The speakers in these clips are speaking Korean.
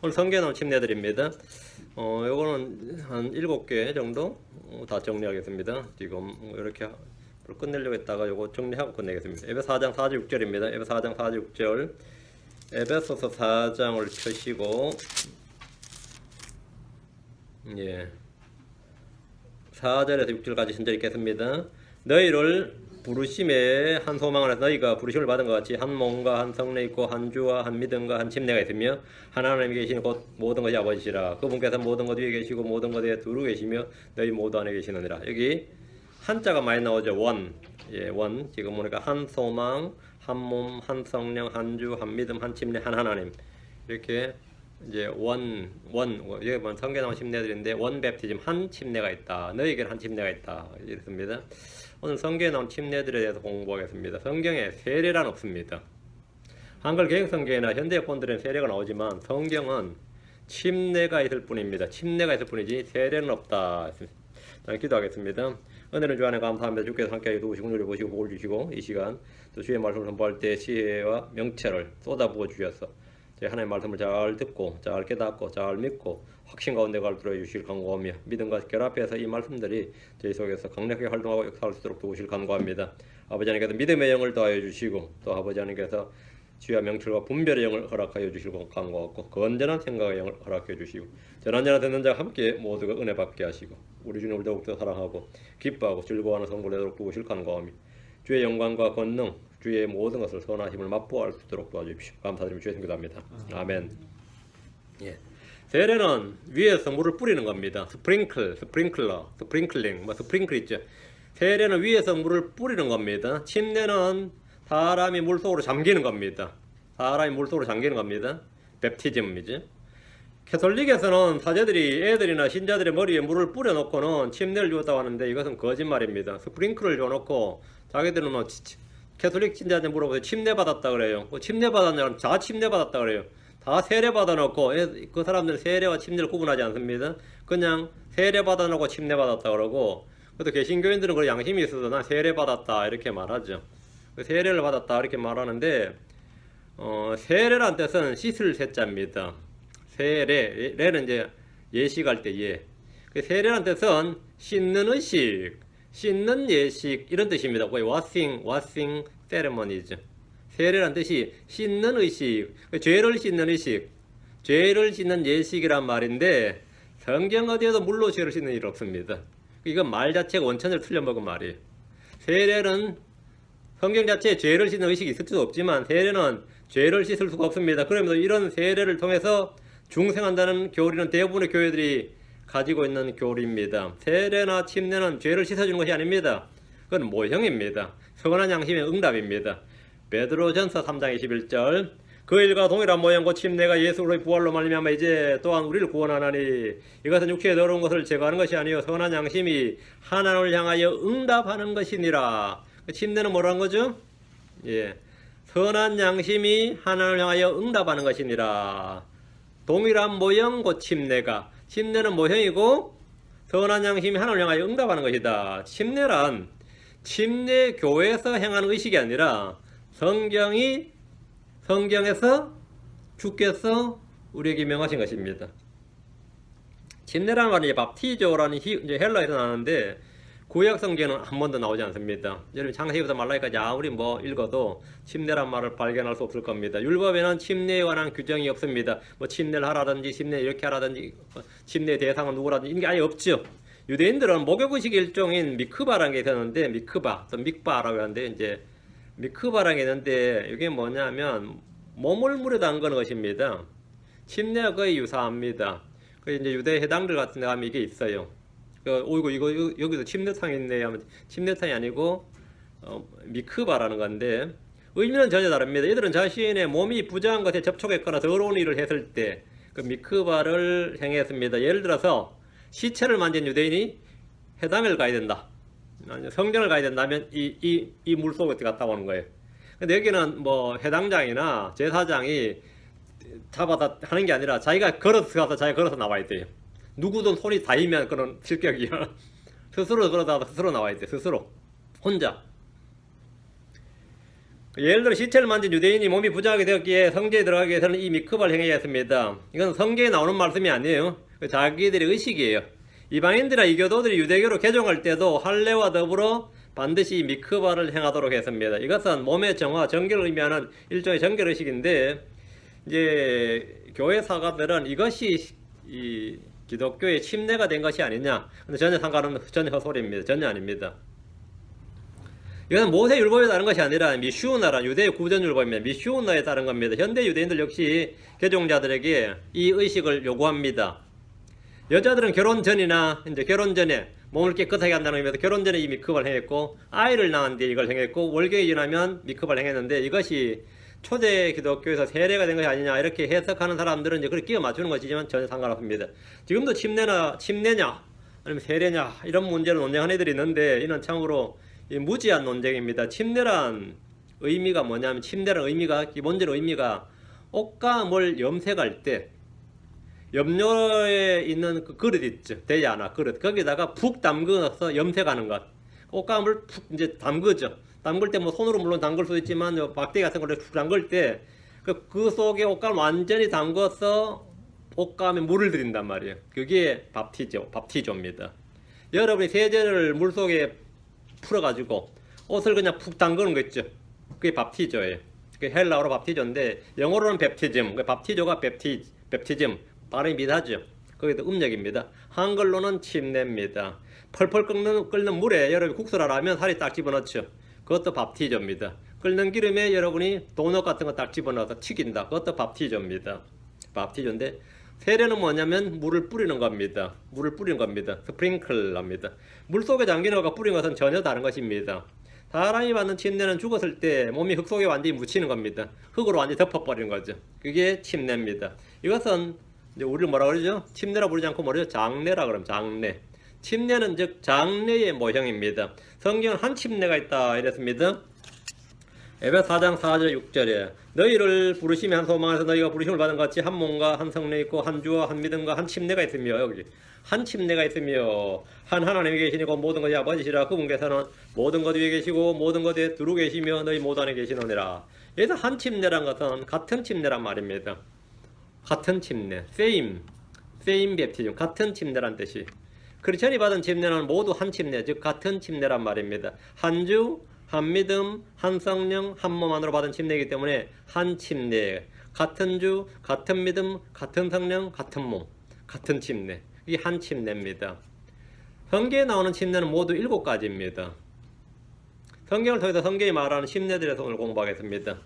오늘 성경에 나온 침례들입니다. 요거는 한 7개 정도 다 정리하겠습니다. 지금 이렇게 끝내려고 했다가 요거 정리하고 끝내겠습니다. 에베소 4장 4절 6절입니다. 에베소 4장 4절 6절. 에베소서 4장을 펴시고, 예, 4절에서 6절까지 신절 읽겠습니다. 너희를 부르심에 한 소망 안에서 너희가 부르심을 받은 것 같이 한 몸과 한 성례 있고 한 주와 한 믿음과 한 침례가 있으며 하나님이 계시는 곧 모든 것이 아버지시라. 그분께서 모든 것 위에 계시고 모든 것에 두루 계시며 너희 모두 안에 계시느니라. 여기 한자가 많이 나오죠. 원. 예, 원. 지금 보니까 한 소망, 한 몸, 한 성령, 한 주, 한 믿음, 한 침례, 한 하나님. 이렇게 이제 여기 보면 성경에 나온 침례들인데 원 베프티즘, 한 침례가 있다. 너희에게는 한 침례가 있다. 이렇습니다. 오늘 성경에 나온 침례들에 대해서 공부하겠습니다. 성경에 세례란 없습니다. 한글 개혁 성경이나 현대 본들은 세례가 나오지만 성경은 침례가 있을 뿐입니다. 침례가 있을 뿐이지 세례는 없다. 기도하겠습니다. 은혜는 주 안에 감사합니다. 주께서 함께 도우시고 우리를 보시고 복을 주시고 이 시간 또 주의 말씀을 선포할 때 지혜와 명철을 쏟아부어 주셔서 저희 하나님의 말씀을 잘 듣고 잘 깨닫고 잘 믿고 확신 가운데 갈들어 주실 간구하며 믿음과 결합해서 이 말씀들이 저희 속에서 강력하게 활동하고 역사할 수 있도록 도우실 간구합니다. 아버지 하나님께서 믿음의 영을 더하여 주시고 또 아버지 하나님께서 지혜와 명철과 분별의 영을 허락하여 주시고 간구하고 건전한 생각의 영을 허락해 주시고 전한전한 듣는 자와 함께 모두가 은혜 받게 하시고 우리 주님을 더욱더 사랑하고 기뻐하고 즐거워하는 성도를 되도록 도우실 간구하며 주의 영광과 권능 주의 모든 것을 선하심을 맛보할 수 있도록 도와주십시오. 감사드리며 주의 기도합니다. 아멘. 예. 세례는 위에서 물을 뿌리는 겁니다. 스프링클링, 스프링클 있죠. 세례는 위에서 물을 뿌리는 겁니다. 침례는 사람이 물 속으로 잠기는 겁니다. 사람이 물 속으로 잠기는 겁니다. 베프티즘이죠. 캐톨릭에서는 사제들이 애들이나 신자들의 머리에 물을 뿌려놓고는 침례를 주었다고 하는데 이것은 거짓말입니다. 스프링클을 줘놓고 자기들은 뭐 캐톨릭 신자한테 물어보세요. 침례 받았다 그래요. 침례 받았냐면 다 침례 받았다 그래요. 다 세례 받아놓고 그 사람들은 세례와 침례를 구분하지 않습니다. 그냥 세례 받아놓고 침례 받았다 그러고 또 개신교인들은 그 양심이 있어서 난 세례 받았다 이렇게 말하죠. 세례를 받았다 이렇게 말하는데 세례란 뜻은 씻을 세자입니다. 세례, 레는 이제 예식할 때 예. 세례란 뜻은 씻는 의식, 씻는 예식 이런 뜻입니다. washing ceremonies. 세례란 뜻이 씻는 의식, 죄를 씻는 의식, 죄를 씻는 예식이란 말인데 성경 어디에도 물로 죄를 씻는 일 없습니다. 이건 말 자체가 원천을 틀려먹은 말이에요. 세례는 성경 자체에 죄를 씻는 의식이 있을 수도 없지만 세례는 죄를 씻을 수가 없습니다. 그러면서 이런 세례를 통해서 중생한다는 교리는 대부분의 교회들이 가지고 있는 교리입니다. 세례나 침례는 죄를 씻어주는 것이 아닙니다. 그건 모형입니다. 선한 양심의 응답입니다. 베드로전서 3장 21절 그 일과 동일한 모형과 침례가 예수 그리스도의 부활로 말미암아 이제 또한 우리를 구원하나니 이것은 육체에 더러운 것을 제거하는 것이 아니요 선한 양심이 하나님을 향하여 응답하는 것이니라. 침례는 뭐라는 거죠? 예, 선한 양심이 하나님을 향하여 응답하는 것이니라. 동일한 모형 곧 침례가 침례는 모형이고 선한 양심이 하나님을 향하여 응답하는 것이다. 침례란 침례교에서 행하는 의식이 아니라 성경에서 주께서 우리에게 명하신 것입니다. 침례라는 말은 밥티조라는 이제 헬라에서 나오는데 구약 성경은 한 번도 나오지 않습니다. 여러분 창세기부터 말라기까지 아무리 읽어도 침례란 말을 발견할 수 없을 겁니다. 율법에는 침례에 관한 규정이 없습니다. 침례를 하라든지 침례 이렇게 하라든지 침례 대상은 누구라든지 이런 게 아예 없죠. 유대인들은 목욕의식 일종인 미크바라는 게 있었는데 미크바, 또 믹바라고 하는데 이제 미크바라는 게 있는데 이게 뭐냐면 몸을 물에 담그는 것입니다. 침례와 거의 유사합니다. 그 이제 유대 해당들 같은 데 가면 이게 있어요. 이거 여기도 침례탕이 있네 하면 침례탕이 아니고 미크바라는 건데 의미는 전혀 다릅니다. 이들은 자신의 몸이 부정한 것에 접촉했거나 더러운 일을 했을 때 그 미크바를 행했습니다. 예를 들어서 시체를 만진 유대인이 회당을 가야 된다. 성전을 가야 된다면 이 물속에 갔다 오는 거예요. 근데 여기는 회당장이나 제사장이 잡아다 하는 게 아니라 자기가 걸어서 가서 자기가 걸어서 나와야 돼요. 누구든 손이 닿으면 그런 실격이야. 스스로 걸어다가 스스로 나와야 돼. 스스로 혼자. 예를 들어 시체를 만진 유대인이 몸이 부정하게 되었기에 성계에 들어가기 위해서는 이 미크바를 행해야 했습니다. 이건 성계에 나오는 말씀이 아니에요. 자기들의 의식이에요. 이방인들이나 이교도들이 유대교로 개종할 때도 할례와 더불어 반드시 미크바를 행하도록 했습니다. 이것은 몸의 정화, 정결을 의미하는 일종의 정결의식인데, 이제 교회 사가들은 이것이 이 기독교의 침례가 된 것이 아니냐. 근데 전혀 상관없는, 전혀 헛소리입니다. 전혀 아닙니다. 이것은 모세 율법에 따른 것이 아니라 미슈나라 유대의 구전 율법입니다. 미슈나에 따른 겁니다. 현대 유대인들 역시 개종자들에게 이 의식을 요구합니다. 여자들은 결혼 전이나 이제 결혼 전에 몸을 깨끗하게 한다는 의미에서 결혼 전에 이 미크바를 행했고, 아이를 낳은 뒤에 이걸 행했고, 월경이 지나면 미크바를 행했는데, 이것이 초대 기독교에서 세례가 된 것이 아니냐 이렇게 해석하는 사람들은 이제 그렇게 끼워 맞추는 것이지만 전혀 상관없습니다. 지금도 침례냐 아니면 세례냐 이런 문제로 논쟁하는 애들이 있는데, 이는 참으로 무지한 논쟁입니다. 침례란 의미가 뭐냐면, 침례란 의미가, 기본적인 의미가 옷감을 염색할 때 염료에 있는 그 그릇 있죠. 대야나 그릇. 거기다가 푹 담그어서 염색하는 것. 옷감을 푹 이제 담그죠. 담글 때 뭐 손으로 물론 담글 수도 있지만 막대기 같은 걸로 푹 담글 때 그 속에 옷감을 완전히 담궈서 옷감에 물을 들인단 말이에요. 그게 밥티조입니다. 여러분이 세제를 물 속에 풀어가지고 옷을 그냥 푹 담그는 거 있죠. 그게 밥티조예요. 그게 헬라어로 밥티조인데 영어로는 뵙티즘. 밥티조가 뵙티즘. 발음이 미하죠. 거기도 음력입니다. 한글로는 침례입니다. 펄펄 끓는 물에 여러분이 국수를 하면 살이 딱 집어넣죠. 그것도 밥티조입니다. 끓는 기름에 여러분이 도넛 같은 거 딱 집어넣어서 튀긴다. 그것도 밥티조입니다. 밥티조인데, 세례는 뭐냐면 물을 뿌리는 겁니다. 물을 뿌리는 겁니다. 스프링클럽니다. 물 속에 잠기는 것과 뿌리는 것은 전혀 다른 것입니다. 사람이 받는 침례는 죽었을 때 몸이 흙 속에 완전히 묻히는 겁니다. 흙으로 완전히 덮어버리는 거죠. 그게 침례입니다. 이것은 이제 우리를 뭐라 그러죠? 침례라 부르지 않고 뭐죠? 장례라 그러면 장례. 침례는 즉 장례의 모형입니다. 성경은 한 침례가 있다 이랬습니다. 에베소 4장 4절 6절에 너희를 부르심의 한 소망에서 너희가 부르심을 받은 것 같이 한 몸과 한 성례 있고 한 주와 한 믿음과 한 침례가 있으며, 여기 한 침례가 있으며 한 하나님이 계시니고 모든 것이 아버지시라. 그분께서는 모든 것 위에 계시고 모든 것에 두루 계시며 너희 모두 안에 계시노니라. 여기서 한 침례란 것은 같은 침례란 말입니다. 같은 침례, same baptism, 같은 침례란 뜻이. 크리스천이 받은 침례는 모두 한 침례, 즉 같은 침례란 말입니다. 한 주, 한 믿음, 한 성령, 한 몸 안으로 받은 침례이기 때문에 한 침례, 같은 주, 같은 믿음, 같은 성령, 같은 몸, 같은 침례. 이게 한 침례입니다. 성경에 나오는 침례는 모두 7가지입니다. 성경을 통해서 성경이 말하는 침례들에 대해서 오늘 공부하겠습니다.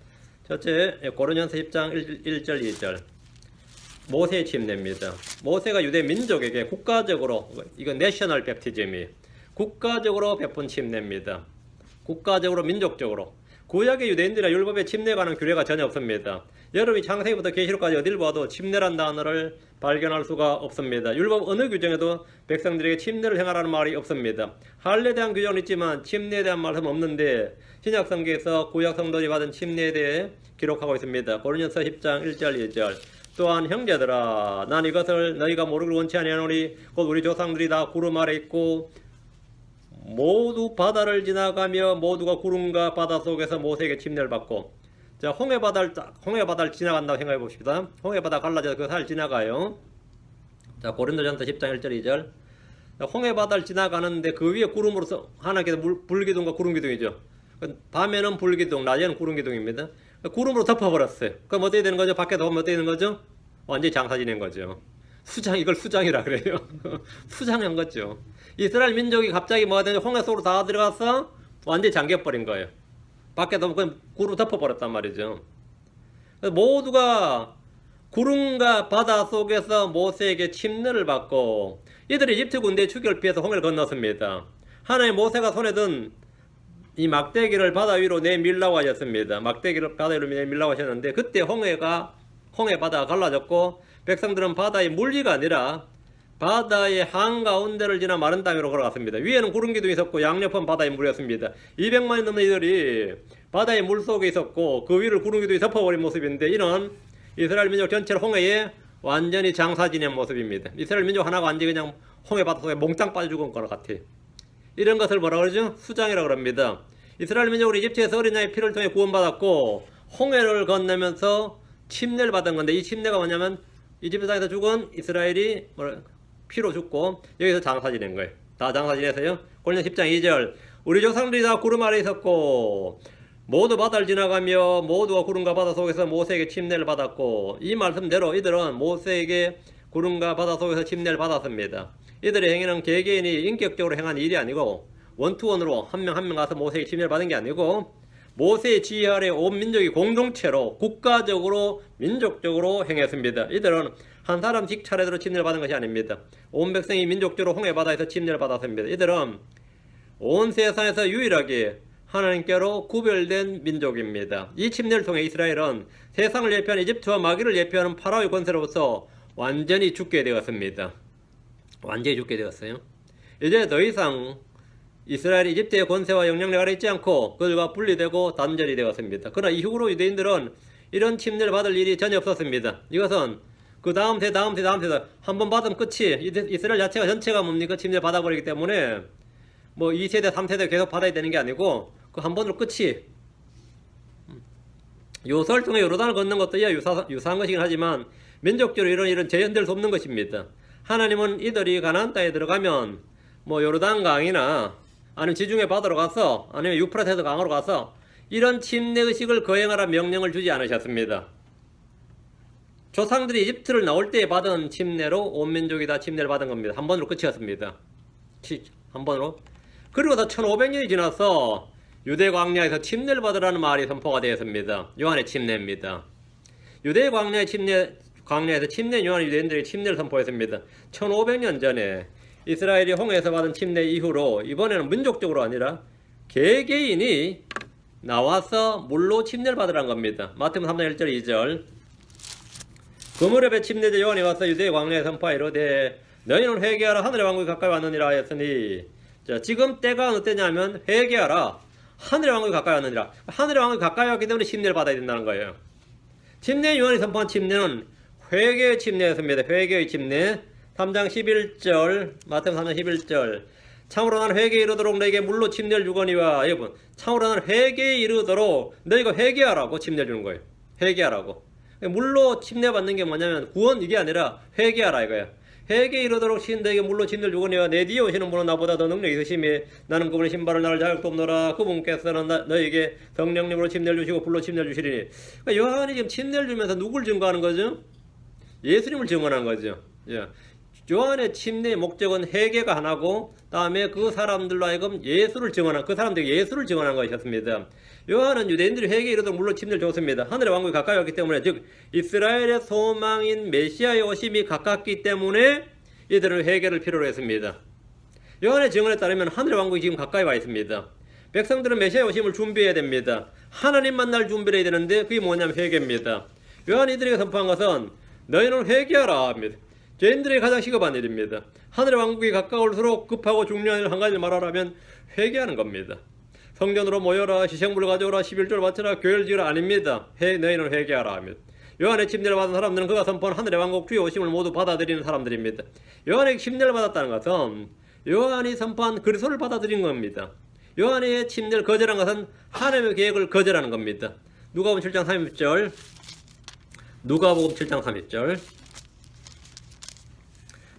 첫째, 고린도전서 10장 1절 2절. 모세의 침례입니다. 모세가 유대 민족에게 국가적으로, 이건 내셔널 뵙티즘이에요. 국가적으로 베푼 침례입니다. 국가적으로, 민족적으로. 구약의 유대인들이나 율법에 침례에 관한 규례가 전혀 없습니다. 여러분이 창세기부터 계시록까지 어딜 봐도 침례란 단어를 발견할 수가 없습니다. 율법 어느 규정에도 백성들에게 침례를 행하라는 말이 없습니다. 할례에 대한 규정은 있지만 침례에 대한 말은 없는데, 신약 성경에서 구약 성도들이 받은 침례에 대해 기록하고 있습니다. 고린도전서 10장 1절 2절. 또한 형제들아, 난 이것을 너희가 모르기를 원치 아니하노니 곧 우리 조상들이 다 구름 아래 있고 모두 바다를 지나가며 모두가 구름과 바다 속에서 모세에게 침례를 받고. 자, 홍해바다를 지나간다고 생각해 봅시다. 홍해바다 갈라져서 그 살 지나가요. 자, 고린도전서 10장 1절 2절. 자, 홍해바다를 지나가는데 그 위에 구름으로서 하나님께서 불기둥과 구름기둥이죠. 밤에는 불기둥, 낮에는 구름기둥입니다. 구름으로 덮어버렸어요. 그럼 어떻게 되는 거죠? 밖에 나오면 어떻게 되는 거죠? 완전히 장사 지낸 거죠. 이걸 수장이라 그래요. 수장한 거죠. 이스라엘 민족이 갑자기 뭐가 되냐, 홍해 속으로 다 들어가서 완전히 잠겨버린 거예요. 밖에 나오면 그냥 구름 덮어버렸단 말이죠. 모두가 구름과 바다 속에서 모세에게 침례를 받고, 이들이 이집트 군대의 추격을 피해서 홍해를 건넜습니다. 하나님 모세가 손에 든 이 막대기를 바다 위로 내밀라고 하셨습니다. 막대기를 바다 위로 내밀라고 하셨는데, 그때 홍해 바다가 갈라졌고, 백성들은 바다의 물리가 아니라 바다의 한가운데를 지나 마른 땅으로 걸어갔습니다. 위에는 구름기둥이 있었고 양옆은 바다의 물이었습니다. 200만이 넘는 이들이 바다의 물 속에 있었고 그 위를 구름기둥이 덮어버린 모습인데, 이런 이스라엘 민족 전체를 홍해에 완전히 장사 지낸 모습입니다. 이스라엘 민족 하나가 완전히 그냥 홍해 바다 속에 몽땅 빠져 죽은 것 같아요. 이런 것을 뭐라 그러죠? 수장이라고 합니다. 이스라엘 민족은 이집트에서 어린 양의 피를 통해 구원받았고 홍해를 건너면서 침례를 받은 건데, 이 침례가 뭐냐면 이집트 땅에서 죽은 이스라엘이 피로 죽고 여기서 장사 지낸 거예요. 다 장사 지내서요. 고린도서 10장 2절 우리 조상들이 다 구름 아래 있었고 모두 바다를 지나가며 모두가 구름과 바다 속에서 모세에게 침례를 받았고, 이 말씀대로 이들은 모세에게 구름과 바다 속에서 침례를 받았습니다. 이들의 행위는 개개인이 인격적으로 행한 일이 아니고 원투원으로 한 명 한 명 가서 모세에게 침례를 받은 게 아니고 모세의 지휘 아래 온 민족이 공동체로 국가적으로 민족적으로 행했습니다. 이들은 한 사람씩 차례대로 침례를 받은 것이 아닙니다. 온 백성이 민족적으로 홍해바다에서 침례를 받았습니다. 이들은 온 세상에서 유일하게 하나님께로 구별된 민족입니다. 이 침례를 통해 이스라엘은 세상을 예표하는 이집트와 마귀를 예표하는 파라오의 권세로부터 완전히 죽게 되었습니다. 완전히 죽게 되었어요. 이제 더 이상 이스라엘이 이집트의 권세와 영향력 아래 있지 않고 그들과 분리되고 단절이 되었습니다. 그러나 이후로 유대인들은 이런 침례를 받을 일이 전혀 없었습니다. 이것은 그 다음 세대 한번 받으면 끝이, 이스라엘 자체가 전체가 뭡니까? 침례를 받아버리기 때문에 뭐 2세대 3세대 계속 받아야 되는 게 아니고 그 한 번으로 끝이. 요서를 통해 요르단을 걷는 것도 유사한 것이긴 하지만 민족적으로 이런 재현될 수 없는 것입니다. 하나님은 이들이 가나안 땅에 들어가면 뭐 요르단 강이나 아니면 지중해 바다로 가서 아니면 유프라테스 강으로 가서 이런 침례 의식을 거행하라 명령을 주지 않으셨습니다. 조상들이 이집트를 나올 때 받은 침례로 온 민족이 다 침례를 받은 겁니다. 한 번으로 끝이었습니다. 한 번으로. 그리고서 1500년이 지나서 유대 광야에서 침례를 받으라는 말이 선포가 되었습니다. 요한의 침례입니다. 유대 광야에서 침례 요한 유대인들이 침례를 선포했습니다. 1500년 전에 이스라엘이 홍해에서 받은 침례 이후로 이번에는 민족적으로 아니라 개개인이 나와서 물로 침례를 받으라는 겁니다. 마태복음 3장 1절 2절 그무렵에 침례자 요한이 와서 유대 광야에 선포하이르되 너희는 회개하라 하늘의 왕국이 가까이 왔느니라 하였으니, 자, 지금 때가 어느 때냐면 회개하라 하늘의 왕국이 가까이 왔느니라. 하늘의 왕국이 가까이 왔기 때문에 침례를 받아야 된다는 거예요. 침례 요한이 선포한 침례는 회개의 침례였습니다. 회개의 침례 3장 11절 마태복음 3장 11절 참으로 나는 회개에 이르도록 너에게 물로 침례를 주거니와, 여러분 참으로 나는 회개에 이르도록 너희가 회개하라고 침례를 주는 거예요. 회개하라고. 물로 침례 받는 게 뭐냐면 구원, 이게 아니라 회개하라 이거야. 회개에 이르도록 너에게 물로 침례를 주거니와 내 뒤에 오시는 분은 나보다 더 능력이 있으심에 나는 그분의 신발을 나를 자격도 없노라. 그분께서는 너에게 성령님으로 침례를 주시고 불로 침례를 주시리니. 그러니까 요한이 지금 침례를 주면서 누굴 증거하는 거죠? 예수님을 증언하는 거죠. 예. 요한의 침례의 목적은 회개가 하나고 다음에 그 사람들로 하여금 예수를 증언한, 그 사람들에게 예수를 증언한 것이었습니다. 요한은 유대인들이 회개에 이르도록 물로 침례를 줬습니다. 하늘의 왕국이 가까이 왔기 때문에, 즉 이스라엘의 소망인 메시아의 오심이 가깝기 때문에 이들은 회개를 필요로 했습니다. 요한의 증언에 따르면 하늘의 왕국이 지금 가까이 와 있습니다. 백성들은 메시아의 오심을 준비해야 됩니다. 하나님 만날 준비를 해야 되는데 그게 뭐냐면 회개입니다. 요한이 이들에게 선포한 것은 너희는 회개하라 합니다. 죄인들이 가장 시급한 일입니다. 하늘의 왕국이 가까울수록 급하고 중요한 일 한 가지를 말하라면 회개하는 겁니다. 성전으로 모여라, 시생물을 가져오라, 11조를 바쳐라, 교회를 지으라 아닙니다. 너희는 회개하라 합니다. 요한의 침례를 받은 사람들은 그가 선포한 하늘의 왕국 주의 오심을 모두 받아들이는 사람들입니다. 요한의 침례를 받았다는 것은 요한이 선포한 그리스도를 받아들인 겁니다. 요한의 침례를 거절한 것은 하나님의 계획을 거절하는 겁니다. 누가복음 7장 30절 누가복음 7장 30절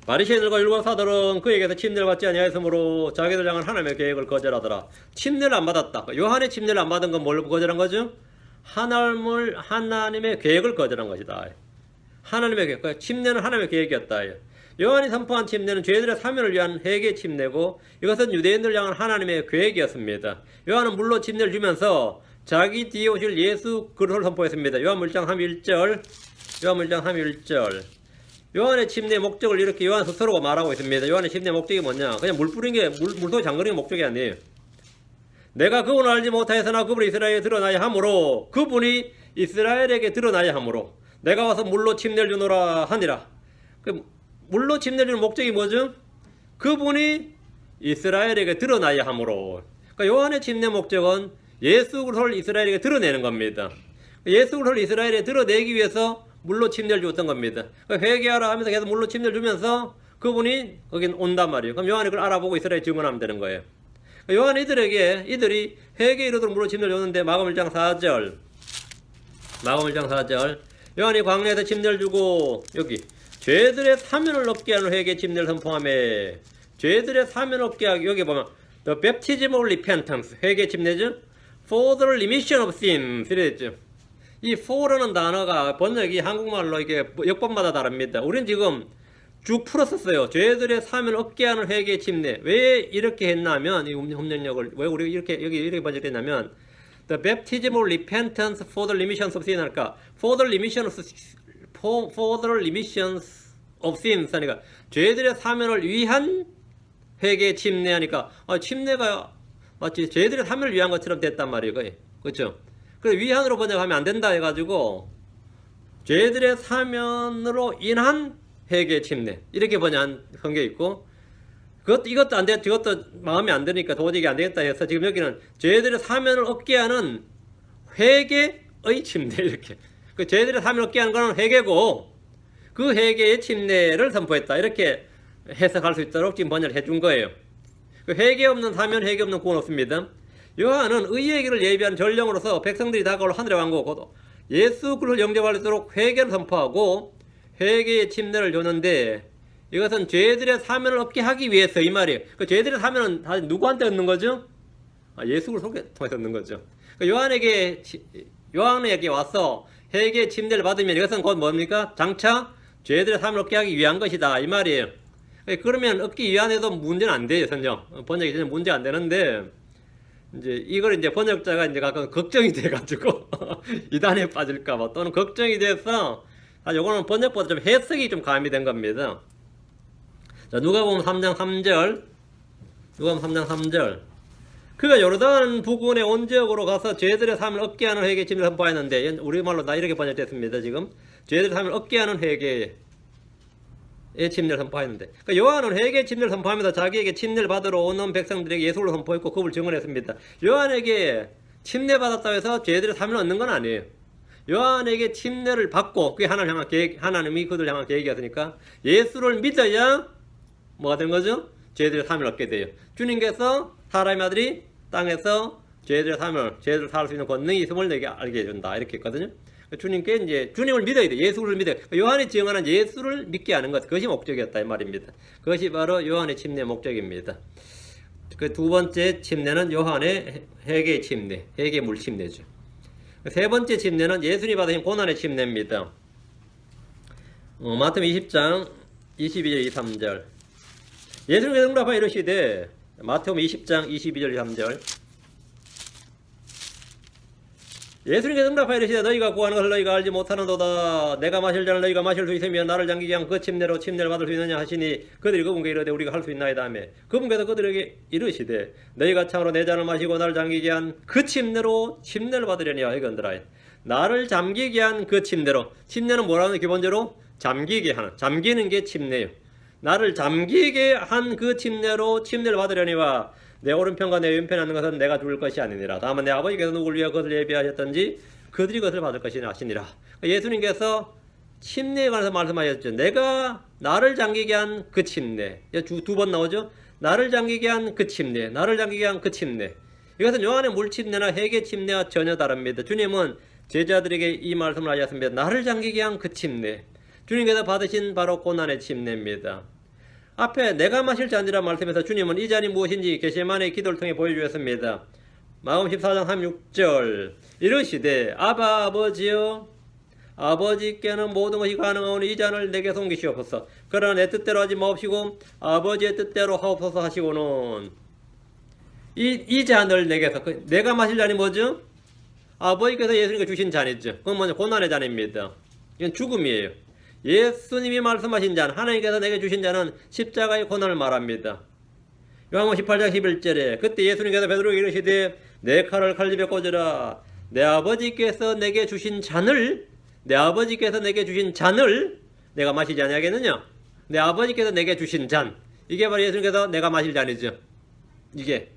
바리새인들과 율법사들은 그에게서 침례를 받지 아니하였으므로 자기들 향한 하나님의 계획을 거절하더라. 침례를 안 받았다. 요한의 침례를 안 받은 건 뭘 거절한 거죠? 하나님의 계획을 거절한 것이다. 하나님의 계획, 침례는 하나님의 계획이었다. 요한이 선포한 침례는 죄들의 사면을 위한 회개 침례고 이것은 유대인들을 향한 하나님의 계획이었습니다. 요한은 물로 침례를 주면서 자기 뒤에 오실 예수 그리스도를 선포했습니다. 요한 1장 31절 요한의 침례의 목적을 이렇게 요한 스스로가 말하고 있습니다. 요한의 침례의 목적이 뭐냐? 그냥 물 뿌린 게, 물속에 잠그는 게 목적이 아니에요. 내가 그분을 알지 못하였으나 그분이 이스라엘에 드러나야 하므로, 그분이 이스라엘에게 드러나야 하므로 내가 와서 물로 침례를 주노라 하니라. 물로 침례를 주는 목적이 뭐죠? 그분이 이스라엘에게 드러나야 하므로. 그러니까 요한의 침례 목적은 예수 그리스도를 이스라엘에게 드러내는 겁니다. 예수 그리스도를 이스라엘에 드러내기 위해서 물로 침례를 줬던 겁니다. 회개하라 하면서 계속 물로 침례를 주면서 그분이 거긴 온단 말이에요. 그럼 요한이 그걸 알아보고 이스라엘에 증언하면 되는 거예요. 요한은 이들이 회개에 이르도록 물을 침례를 줬는데 마가복음 1장 4절 요한이 광야에서 침례를 주고 여기 죄들의 사면을 얻게 하는 회개 침례를 선포하며 죄들의 사면을 얻게 하기 여기 보면 The baptism of repentance 회개 침례죠. For the remission of sins 이랬죠. 이 for라는 단어가 번역이 한국말로 이게 역번마다 다릅니다. 우리는 지금 쭉 풀었었어요. 죄들의 사면을 얻게 하는 회개 침례. 왜 이렇게 했냐면 이 협력력을 왜 우리가 이렇게 번역했냐면 The baptism of repentance for the remission of sin 할까? For the remission of sins 하니까 죄들의 사면을 위한 회개 침례 하니까 침례가 마치 죄들의 사면을 위한 것처럼 됐단 말이에요. 거의. 그렇죠? 그래서 위한으로 번역하면 안 된다 해가지고 죄들의 사면으로 인한 회개 침례 이렇게 번역한 게 있고 이것도 안 돼, 저것도 마음에 안 드니까 도저히 안 되겠다 해서 지금 여기는 죄들의 사면을 얻게 하는 회개의 침례 이렇게 그 죄들의 사면을 얻게 하는 것은 회개고 그 회개의 침례를 선포했다 이렇게 해석할 수 있도록 지금 번역을 해준 거예요. 그 회개 없는 사면, 회개 없는 구원 없습니다. 요한은 의의 길을 예비한 전령으로서 백성들이 다가올 하늘의 왕국 곧 예수 그리스도를 영접할 수 있도록 회개를 선포하고 회개의 침례를 줬는데 이것은 죄들의 사면을 얻게 하기 위해서 이 말이에요. 그 죄들의 사면은 다 누구한테 얻는 거죠? 예수 그리스도를 통해서 얻는 거죠. 요한에게 와서 회개의 침례를 받으면 이것은 곧 뭡니까? 장차 죄들의 사면을 얻게 하기 위한 것이다 이 말이에요. 그러면 얻기 위한해도 문제는 안 돼요. 전혀 번역이 전혀 문제 안 되는데 이제 이걸 이제 번역자가 이제 가끔 걱정이 돼가지고 이단에 빠질까봐 또는 걱정이 돼서 요거는 번역보다 좀 해석이 좀 가미된 겁니다. 자, 누가복음 3장 3절 그가 요르단 부근에 온 지역으로 가서 죄들의 삶을 얻게 하는 회개 침례를 선포했는데 우리말로 다 이렇게 번역됐습니다. 지금 죄들의 삶을 얻게 하는 회개의 침례를 선포했는데 그러니까 요한은 회개 침례를 선포하면서 자기에게 침례를 받으러 오는 백성들에게 예수를 선포했고 그걸 증언했습니다. 요한에게 침례 받았다고 해서 죄들의 삶을 얻는 건 아니에요. 요한에게 침례를 받고 그게 하나님이 그들 향한 계획이었으니까 예수를 믿어야 뭐가 되는 거죠? 죄들의 삶을 얻게 돼요. 주님께서 사람의 아들이 땅에서 죄들의 살 수 있는 권능이 있음을 내게 알게 해준다 이렇게 했거든요. 주님께 이제 주님을 믿어야 돼. 예수를 믿어야 돼. 요한이 증언한 예수를 믿게 하는 것 그것이 목적이었다 이 말입니다. 그것이 바로 요한의 침례 목적입니다. 그 두 번째 침례는 요한의 회개 침례, 회개물 침례죠. 세 번째 침례는 예수님이 받으신 고난의 침례입니다. 마태복음 20장 22절 23절 예수님께서 응답하여 이르시되 마태복음 20장 22절 23절 예수님께서 응답하여 이르시되 너희가 구하는 것을 너희가 알지 못하는도다. 내가 마실 잔을 너희가 마실 수 있으면 나를 잠기게 한 그 침례로 침례를 받을 수 있느냐 하시니 그들이 그분께 이르되 우리가 할 수 있나이다 하며 그분께서 그들에게 이르시되 너희가 참으로 내 잔을 마시고 나를 잠기게 한 그 침례로 침례를 받으려니 하여건더라. 나를 잠기게 한 그 침례로 침례는 뭐라는 기본적으로 잠기게 하는 잠기는 게 침례예요. 나를 잠기게 한 그 침례로 침례를 받으려니와 내 오른편과 내 왼편에 앉는 것은 내가 죽을 것이 아니니라. 다만 내 아버지께서 누구를 위하여 그것을 예비하셨던지 그들이 그것을 받을 것이라 하시니라. 예수님께서 침례에 관해서 말씀하셨죠. 내가 나를 잠기게 한 그 침례. 두 번 나오죠. 나를 잠기게 한 그 침례. 나를 잠기게 한 그 침례. 이것은 요한의 물침례나 회개 침례와 전혀 다릅니다. 주님은 제자들에게 이 말씀을 하셨습니다. 나를 잠기게 한 그 침례. 주님께서 받으신 바로 고난의 침례입니다. 앞에 내가 마실 잔이라 말씀에서 주님은 이 잔이 무엇인지 겟세마네의 기도를 통해 보여주셨습니다. 마가복음 14장 36절 이르시되 아바 아버지여 아버지께는 모든 것이 가능하오니 이 잔을 내게 옮기시옵소서. 그러나 내 뜻대로 하지 마옵시고 아버지의 뜻대로 하옵소서 하시고는 이 잔을 내게서 내가 마실 잔이 뭐죠? 아버지께서 예수님께 주신 잔이죠. 그건 뭐냐? 고난의 잔입니다. 이건 죽음이에요. 예수님이 말씀하신 잔, 하나님께서 내게 주신 잔은 십자가의 고난을 말합니다. 요한복음 18장 11절에 그때 예수님께서 베드로에게 이르시되 내 칼을 칼집에 꽂으라. 내 아버지께서 내게 주신 잔을 내가 마시지 아니하겠느냐? 내 아버지께서 내게 주신 잔, 이게 바로 예수님께서 내가 마실 잔이죠. 이게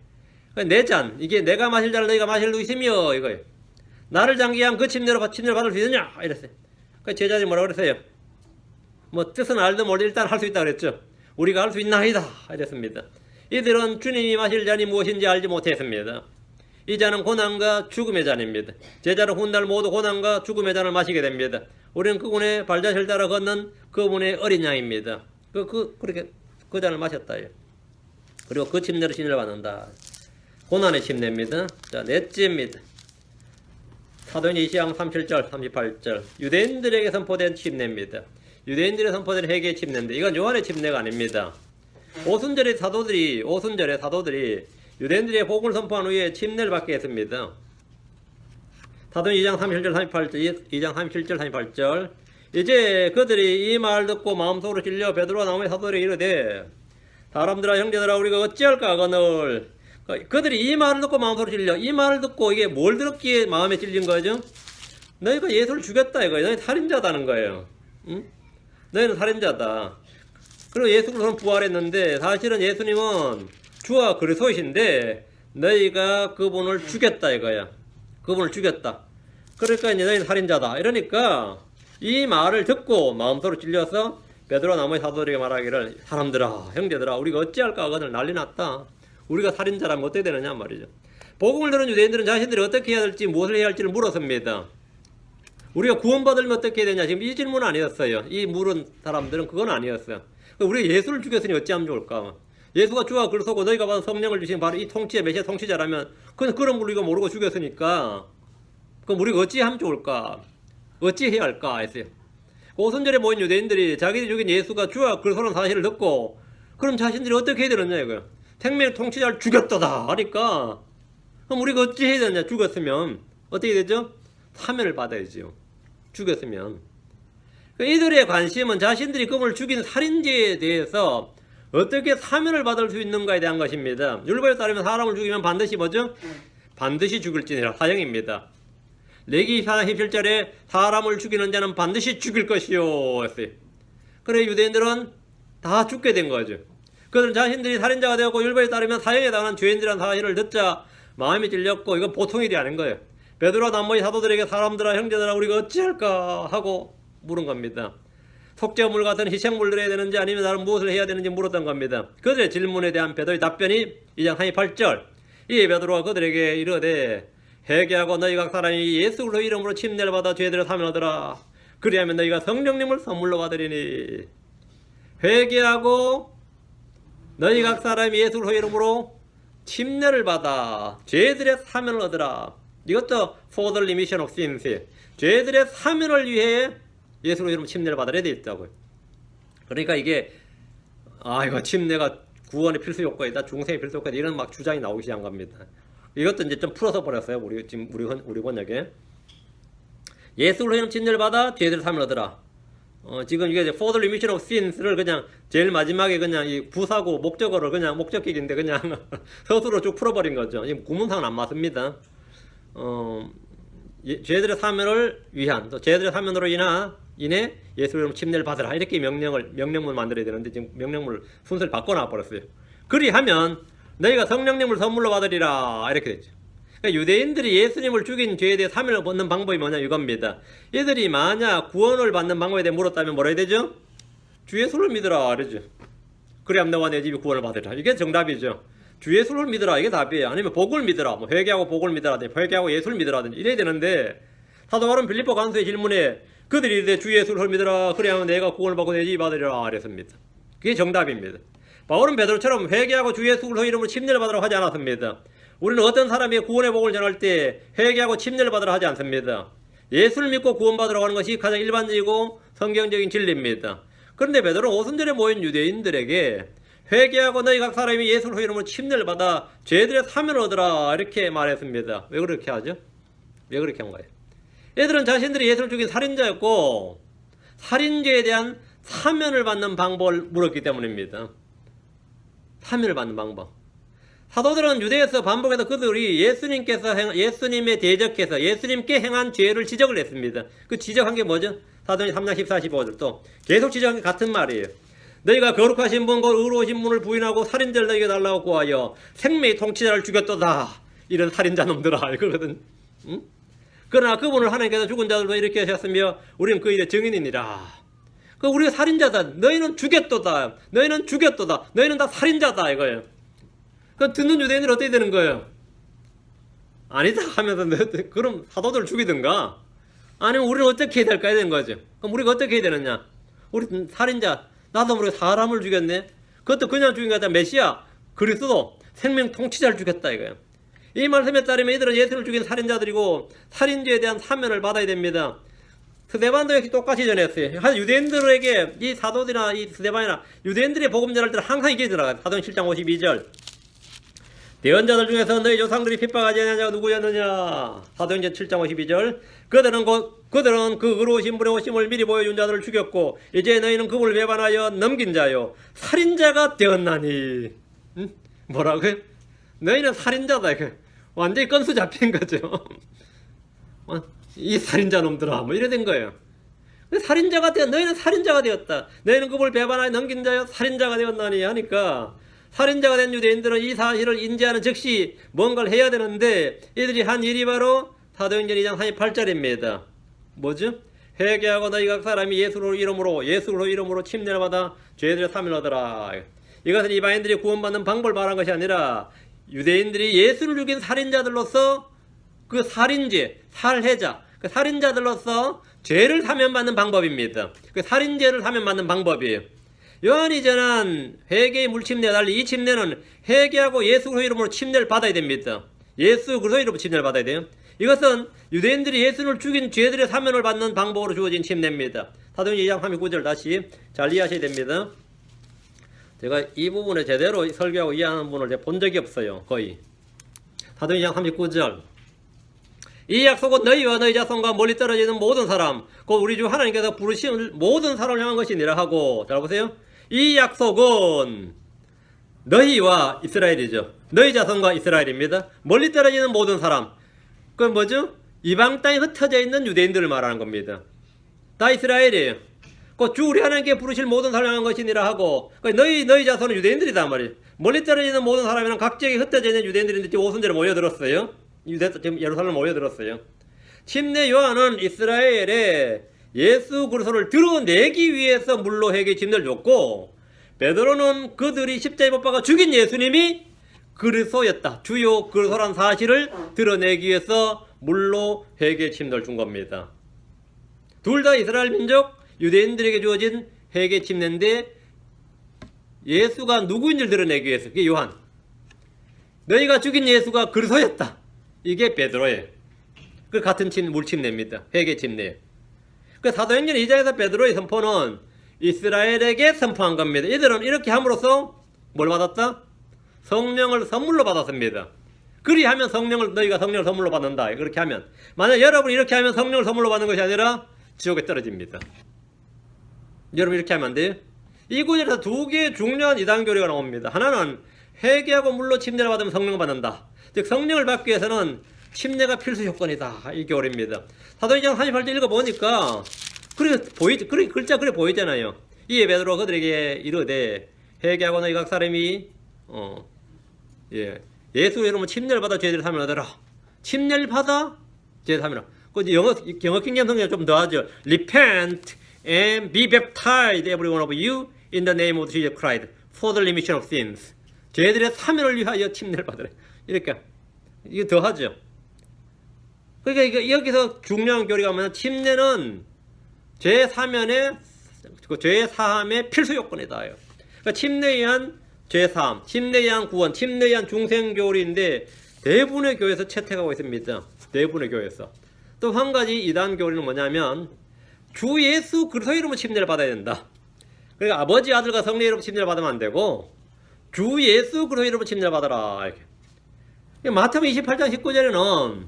내 잔, 이게 내가 마실 잔을 너희가 마실 수 있으며 이거예요. 나를 잠기한 그 침례를 받을 수 있느냐? 이랬어요. 제자들이 뭐라고 그랬어요? 뜻은 알든 몰든 일단 할 수 있다 그랬죠. 우리가 할 수 있나이다 이랬습니다. 이들은 주님이 마실 잔이 무엇인지 알지 못했습니다. 이 잔은 고난과 죽음의 잔입니다. 제자를 훗날 모두 고난과 죽음의 잔을 마시게 됩니다. 우리는 그분의 발자취를 따라 걷는 그분의 어린 양입니다. 그렇게 그 잔을 마셨다요. 그리고 그 침례로 신을 받는다. 고난의 침례입니다. 자, 넷째입니다. 사도행전 20장 37절, 38절. 유대인들에게 선포된 침례입니다. 유대인들에 선포된 회개의 침례인데 이건 요한의 침례가 아닙니다. 오순절의 사도들이 유대인들의 복음을 선포한 후에 침례를 받게 했습니다. 사도행전 2장 37절, 38절, 2장 37절, 38절. 이제 그들이 이 말 듣고 마음속으로 찔려 베드로와 나오미 사도들에게 이르되 사람들아 형제들아 우리가 어찌할까 하거늘. 그들이 이 말을 듣고 마음속으로 찔려. 이 말을 듣고 이게 뭘 듣기에 마음에 찔린 거죠? 너희가 예수를 죽였다 이거예요. 너희 살인자다는 거예요. 응? 너희는 살인자다. 그리고 예수 그리스도는 부활했는데 사실은 예수님은 주와 그리스도이신데 너희가 그분을 죽였다 이거야. 그분을 죽였다. 그러니까 이제 너희는 살인자다. 이러니까 이 말을 듣고 마음속으로 찔려서 베드로와 나머지 사도들에게 말하기를 사람들아 형제들아 우리가 어찌할까 하거늘 난리 났다. 우리가 살인자라면 어떻게 되느냐 말이죠. 복음을 들은 유대인들은 자신들이 어떻게 해야 될지 무엇을 해야 할지를 물었습니다. 우리가 구원받으려면 어떻게 해야 되냐 지금 이 질문 아니었어요. 이 물은 사람들은 그건 아니었어요. 우리가 예수를 죽였으니 어찌하면 좋을까. 예수가 주와 그리스도고 너희가 받은 성령을 주신 바로 이 통치의 메시아 통치자라면 그런 걸 우리가 모르고 죽였으니까 그럼 우리가 어찌하면 좋을까. 어찌해야 할까 했어요. 오순절에 모인 유대인들이 자기들이 죽인 예수가 주와 그리스도라는 사실을 듣고 그럼 자신들이 어떻게 해야 되느냐 이거예요. 생명의 통치자를 죽였다 하니까 그럼 우리가 어찌 해야 되느냐. 죽었으면 어떻게 되죠? 사면을 받아야죠. 죽였으면. 이들의 관심은 자신들이 그분을 죽인 살인죄에 대해서 어떻게 사면을 받을 수 있는가에 대한 것입니다. 율법에 따르면 사람을 죽이면 반드시 뭐죠? 반드시 죽을지니라 사형입니다. 레기 4장 17절에 사람을 죽이는 자는 반드시 죽일 것이요 했어요. 그래 유대인들은 다 죽게 된 거죠. 그들은 자신들이 살인자가 되었고 율법에 따르면 사형에 당한 죄인들이라는 사실을 듣자 마음이 찔렸고 이건 보통 일이 아닌 거예요. 베드로와 나머지 사도들에게 사람들아 형제들아 우리가 어찌할까 하고 물은 겁니다. 속죄물 같은 희생물을 해야 되는지 아니면 다른 무엇을 해야 되는지 물었던 겁니다. 그들의 질문에 대한 베드로의 답변이 2장 38절. 이 베드로가 그들에게 이르되 회개하고 너희 각 사람이 예수 그리스도 이름으로 침례를 받아 죄들을 사면하더라. 그리하면 너희가 성령님을 선물로 받으리니. 회개하고 너희 각 사람이 예수 그리스도 이름으로 침례를 받아 죄들의 사면을 얻으라. 이것도 for the remission of sins. 죄들의 사면을 위해 예수로 이름 침례를 받아야 돼 있다고요. 그러니까 이게 이거 침례가 구원의 필수 효과이다, 중생의 필수 효과이다 이런 막 주장이 나오기 시작한 겁니다. 이것도 이제 좀 풀어서 버렸어요. 우리 번역에 예수로 이름 침례를 받아 죄들의 사면을 얻으라. 지금 이게 for the remission of sins를 그냥 제일 마지막에 그냥 이 부사고 목적어를 그냥 목적격인데 그냥 서술로 쭉 풀어버린 거죠. 이 구문상은 안 맞습니다. 죄들의 사면을 위한 또 죄들의 사면으로 인해 예수 이름 침례를 받으라 이렇게 명령문을 만들어야 되는데 지금 명령문을 순서를 바꿔놔 버렸어요. 그리하면 너희가 성령님을 선물로 받으리라 이렇게 됐죠. 그러니까 유대인들이 예수님을 죽인 죄에 대해 사면을 받는 방법이 뭐냐 이겁니다. 얘들이 만약 구원을 받는 방법에 대해 물었다면 뭐라 해야 되죠? 주 예수를 믿으라 그러죠. 그래야 너와 내 집이 구원을 받으리라. 이게 정답이죠. 주 예수를 믿으라 이게 답이에요. 아니면 복을 믿으라 뭐 회개하고 복을 믿으라든지 회개하고 예수를 믿으라든지 이래야 되는데 사도 바울은 빌립보 간수의 질문에 그들이 이르되 주 예수를 믿으라 그래야만 내가 구원을 받고 내 집이 받으리라 그랬습니다. 그게 정답입니다. 바울은 베드로처럼 회개하고 주 예수 그리스도 이름으로 침례를 받으라고 하지 않았습니다. 우리는 어떤 사람이 구원의 복을 전할 때 회개하고 침례를 받으라 하지 않습니다. 예수를 믿고 구원받으라고 하는 것이 가장 일반적이고 성경적인 진리입니다. 그런데 베드로는 오순절에 모인 유대인들에게 회개하고 너희 각 사람이 예수의 이름으로 침례를 받아 죄들의 사면을 얻으라 이렇게 말했습니다. 왜 그렇게 하죠? 왜 그렇게 한 거예요? 얘들은 자신들이 예수를 죽인 살인자였고 살인죄에 대한 사면을 받는 방법을 물었기 때문입니다. 사면을 받는 방법. 사도들은 유대에서 반복해서 그들이 예수님에 대적해서 예수님께 행한 죄를 지적을 했습니다. 그 지적한 게 뭐죠? 사도행전 3장 14, 15절 또 계속 지적한 게 같은 말이에요. 너희가 거룩하신 분, 곧 의로우신 분을 부인하고 살인자를 너희에게 달라고 구하여 생명의 통치자를 죽였도다. 이런 살인자 놈들아 이거거든. 응? 그러나 그분을 하나님께서 죽은 자들로 이렇게 하셨으며 우리는 그 일의 증인이니라. 우리가 살인자다. 너희는 죽였도다. 너희는 다 살인자다 이거예요. 그 듣는 유대인들은 어떻게 되는 거예요? 아니다 하면서 그럼 사도들을 죽이든가 아니면 우리는 어떻게 해야 될까 해야 되는 거죠. 그럼 우리가 어떻게 해야 되느냐? 우리 살인자 나도 모르게 사람을 죽였네. 그것도 그냥 죽인 게 아니라 메시아 그리스도 생명 통치자를 죽였다 이거예요. 이 말씀에 따르면 이들은 예수를 죽인 살인자들이고 살인죄에 대한 사면을 받아야 됩니다. 스데반도 역시 똑같이 전했어요. 유대인들에게 이 사도들이나 이 스데반이나 유대인들의 복음 전할 때는 항상 이게 들어가요. 사도행 7장 52절. 대언자들 중에서 너희 조상들이 핍박하지 않은 자가 누구였느냐? 사도행전 7장 52절. 그들은 그 의로우신 분의 오심을 미리 보여준 자들을 죽였고 이제 너희는 그분을 배반하여 넘긴 자요 살인자가 되었나니. 뭐라고요? 너희는 살인자다. 완전히 건수 잡힌 거죠. 이 살인자 놈들아 뭐 이래 된 거예요. 살인자가 되었 너희는 살인자가 되었다. 너희는 그분을 배반하여 넘긴 자요 살인자가 되었나니 하니까 살인자가 된 유대인들은 이 사실을 인지하는 즉시 뭔가를 해야 되는데 이들이 한 일이 바로 사도행전 2장 38절입니다. 뭐죠? 회개하고 너희 각 사람이 예수로 이름으로 침례를 받아 죄들의 사면을 얻으라. 이것은 이방인들이 구원받는 방법을 말한 것이 아니라 유대인들이 예수를 죽인 살인자들로서 그 살인죄, 살해자, 그 살인자들로서 죄를 사면받는 방법입니다. 그 살인죄를 사면받는 방법이에요. 요한이 전한 회개의 물침례와 달리 이 침례는 회개하고 예수 그리스도 이름으로 침례를 받아야 됩니다. 예수 그리스도 이름으로 침례를 받아야 돼요. 이것은 유대인들이 예수를 죽인 죄들의 사면을 받는 방법으로 주어진 침례입니다. 사도행전 2장 39절 다시 잘 이해하셔야 됩니다. 제가 이 부분에 제대로 설교하고 이해하는 분을 제가 본 적이 없어요. 거의. 사도행전 2장 39절. 이 약속은 너희와 너희 자손과 멀리 떨어지는 모든 사람 곧 우리 주 하나님께서 부르신 모든 사람을 향한 것이니라 하고 잘 보세요. 이 약속은 너희와 이스라엘이죠. 너희 자손과 이스라엘입니다. 멀리 떨어지는 모든 사람 그건 뭐죠? 이방 땅에 흩어져 있는 유대인들을 말하는 겁니다. 다 이스라엘이에요. 그 주 우리 하나님께 부르실 모든 사람을 향한 것이니라 하고 너희 자손은 유대인들이다 말이에요. 멀리 떨어지는 모든 사람이랑 각지에 흩어져 있는 유대인들인데 지금 오순절에 모여들었어요. 지금 예루살렘 모여들었어요. 침례 요한은 이스라엘에 예수 그리스도를 드러내기 위해서 물로 회개 침례를 줬고 베드로는 그들이 십자가에 못 박아 죽인 예수님이 그리스도였다. 주요 그리스도란 사실을 드러내기 위해서 물로 회개 침례를 준 겁니다. 둘 다 이스라엘 민족 유대인들에게 주어진 회개 침례인데 예수가 누구인지를 드러내기 위해서 그게 요한. 너희가 죽인 예수가 그리스도였다. 이게 베드로예요. 그 같은 물침례입니다. 회개 침례. 그 사도행전 2장에서 베드로의 선포는 이스라엘에게 선포한 겁니다. 이들은 이렇게 함으로써 뭘 받았다? 성령을 선물로 받았습니다. 그리하면 너희가 성령을 선물로 받는다. 그렇게 하면. 만약 여러분이 이렇게 하면 성령을 선물로 받는 것이 아니라 지옥에 떨어집니다. 여러분 이렇게 하면 안 돼요? 이 구절에서 두 개의 중요한 이단 교리가 나옵니다. 하나는 회개하고 물로 침례를 받으면 성령을 받는다. 즉 성령을 받기 위해서는 침례가 필수 요건이다. 이 교리입니다. 사도행전 38절 읽어보니까 그래 글자 그래 보이잖아요. 이에 베드로가 그들에게 이르되 회개하고 너희 각 사람이 예수 이름으로 침례를 받아 죄를 사면하더라. 침례를 받아 죄를 사면하. 그 영어 킹잼 성경 좀 더 하죠. Repent and be baptized every one of you in the name of Jesus Christ for the remission of sins. 죄들의 사면을 위하여 침례를 받으라. 이렇게 이거 더 하죠. 그러니까 여기서 중요한 교리가 뭐냐면 침례는 죄 사면의 죄 사함의 필수 요건이다. 그러니까 침례에 의한 죄 사함, 침례에 의한 구원, 침례에 의한 중생 교리인데 대부분의 교회에서 채택하고 있습니다. 대부분의 교회에서. 또 한 가지 이단 교리는 뭐냐면 주 예수 그리스도 이름으로 침례를 받아야 된다. 그러니까 아버지 아들과 성령 이름으로 침례를 받으면 안 되고 주 예수 그리스도 이름으로 침례를 받아라. 이렇게. 마태복음 28장 19절에는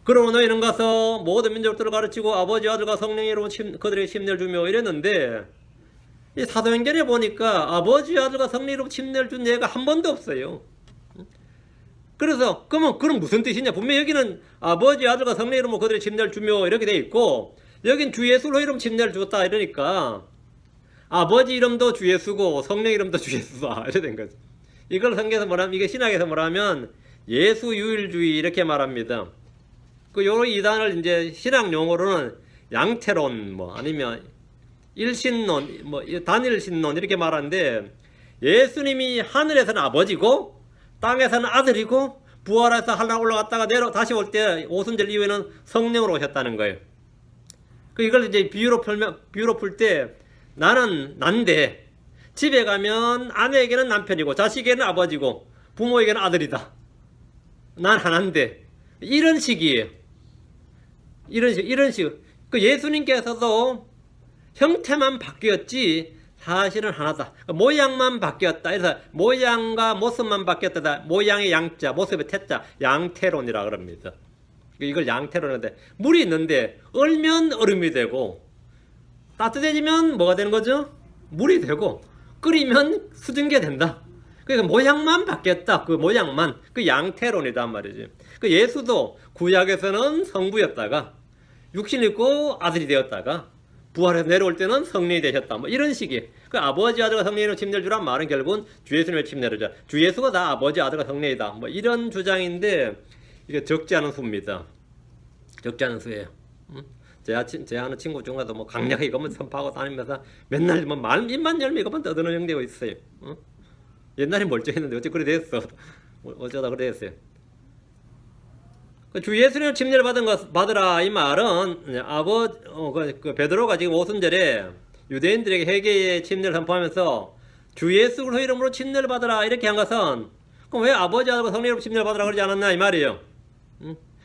그러므로 너희는 가서 모든 민족들을 가르치고 아버지 아들과 성령의 이름으로 그들에게 침례를 주며 이랬는데 이 사도행전에 보니까 아버지 아들과 성령의 이름으로 침례를 준 예가 한 번도 없어요. 그래서 그럼 무슨 뜻이냐? 분명히 여기는 아버지 아들과 성령의 이름으로 그들에게 침례를 주며 이렇게 돼 있고 여긴 주 예수로 이름 침례를 주었다 이러니까 아버지 이름도 주 예수고 성령 이름도 주 예수다 이렇게 된 거죠. 이걸 성경에서 뭐라면 이게 신학에서 뭐라면 예수 유일주의 이렇게 말합니다. 요 이단을 이제 신학 용어로는 양태론 아니면 일신론 단일신론 이렇게 말하는데 예수님이 하늘에서는 아버지고 땅에서는 아들이고 부활해서 하늘에 올라갔다가 다시 올 때 오순절 이후에는 성령으로 오셨다는 거예요. 이걸 이제 비유로 풀 때 나는 난데 집에 가면 아내에게는 남편이고 자식에게는 아버지고 부모에게는 아들이다. 난 하나인데 이런 식이에요. 이런 식. 예수님께서도 형태만 바뀌었지 사실은 하나다. 모양만 바뀌었다. 그래서 모양과 모습만 바뀌었다. 모양의 양자, 모습의 태자, 양태론이라 그럽니다. 이걸 양태론인데 물이 있는데 얼면 얼음이 되고 따뜻해지면 뭐가 되는 거죠? 물이 되고 끓이면 수증기가 된다. 그러니까 모양만 바뀌었다. 그 모양만. 그 양태론이란 말이지. 예수도 구약에서는 성부였다가 육신 있고 아들이 되었다가 부활해서 내려올 때는 성령이 되셨다. 뭐 이런 식이. 아버지 아들과 성령으로 침례를 주란 말은 결국은 주 예수님의 침례를 줘. 주 예수가 다 아버지 아들과 성령이다. 뭐 이런 주장인데 이게 적지 않은 수입니다. 적지 않은 수예요. 제 아는 친구 중에도 뭐 강력하게 이것만 선포하고 다니면서 맨날 뭐 입만 열면 이것만 떠드는 형되고 있어요. 옛날에 멀쩡했는데 어째 그래 됐어. 어쩌다 그래 됐어요. 주 예수님을 침례를 받으라 이 말은 베드로가 지금 오순절에 유대인들에게 회개의 침례를 선포하면서 주 예수 그리스도 이름으로 침례를 받으라 이렇게 한 것은 그럼 왜 아버지 아들과 성령으로 침례를 받으라 그러지 않았나 이 말이에요.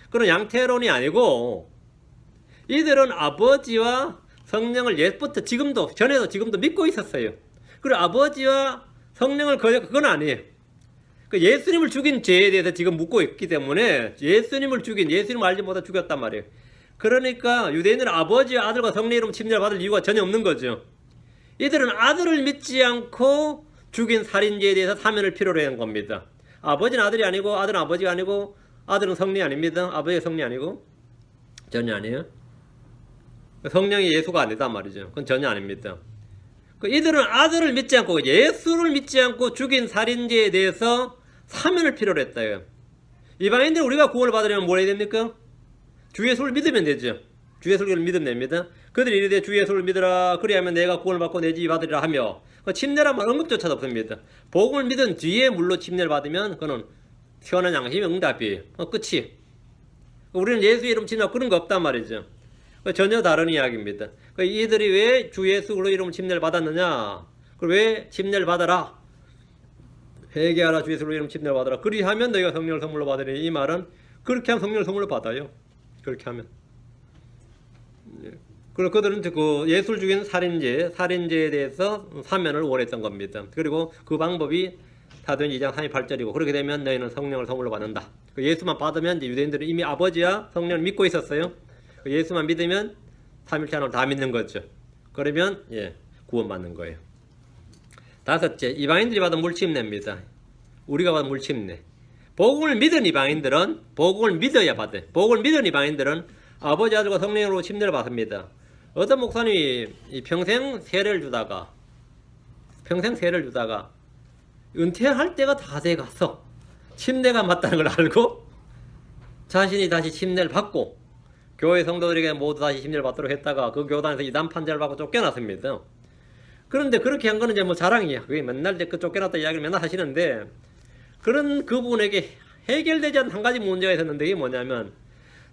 그런 양태론이 아니고 이들은 아버지와 성령을 옛부터 전에도 지금도 믿고 있었어요. 그리고 아버지와 성령을 그건 아니에요. 예수님을 죽인 죄에 대해서 지금 묻고 있기 때문에 예수님을 알지 못하고 죽였단 말이에요. 그러니까 유대인들은 아버지와 아들과 성령의 이름으로 침례를 받을 이유가 전혀 없는 거죠. 이들은 아들을 믿지 않고 죽인 살인죄에 대해서 사면을 필요로 하는 겁니다. 아버지는 아들이 아니고 아들은 아버지가 아니고 아들은 성령이 아닙니다. 아버지가 성령이 아니고 전혀 아니에요. 성령이 예수가 아니단 말이죠. 그건 전혀 아닙니다. 이들은 아들을 믿지 않고 예수를 믿지 않고 죽인 살인죄에 대해서 사면을 필요로 했다요. 이방인들은 우리가 구원을 받으려면 뭘 해야 됩니까? 주 예수를 믿으면 되죠. 주 예수를 믿으면 됩니다. 그들이 이르되 주 예수를 믿으라 그리하면 내가 구원을 받고 내 집이 받으리라 하며 침례란 말 언급조차도 없습니다. 복음을 믿은 뒤에 물로 침례를 받으면 그는 시원한 양심의 응답이에요. 끝이. 우리는 예수 이름 침례 그런 거 없단 말이죠. 전혀 다른 이야기입니다. 이들이 왜 주 예수 그리스도 이름으로 침례를 받았느냐? 왜 침례를 받아라? 회개하라 주 예수 그리스도 이름으로 침례를 받아라. 그리하면 너희가 성령을 선물로 받으리. 이 말은 그렇게 하면 성령을 선물로 받아요. 그렇게 하면. 그리고 그들은 그 예수를 죽인 살인죄에 대해서 사면을 원했던 겁니다. 그리고 그 방법이 사도행 2장 38절이고 그렇게 되면 너희는 성령을 선물로 받는다. 예수만 받으면 이제 유대인들은 이미 아버지와 성령을 믿고 있었어요. 예수만 믿으면 삼일체 하나를 다 믿는 거죠. 그러면 구원받는 거예요. 다섯째, 이방인들이 받은 물침례입니다. 우리가 받은 물침례. 복음을 믿은 이방인들은 복음을 믿어야 받아요. 복음을 믿은 이방인들은 아버지 아들과 성령으로 침례를 받습니다. 어떤 목사님이 평생 세례를 주다가 은퇴할 때가 다 돼가서 침례가 맞다는 걸 알고 자신이 다시 침례를 받고 교회 성도들에게 모두 다시 침례를 받도록 했다가 그 교단에서 이단 판결을 받고 쫓겨났습니다. 그런데 그렇게 한 거는 이제 뭐 자랑이야. 그게 맨날 그 쫓겨났다 이야기를 맨날 하시는데 그런 그분에게 해결되지 않은 한 가지 문제가 있었는데 이게 뭐냐면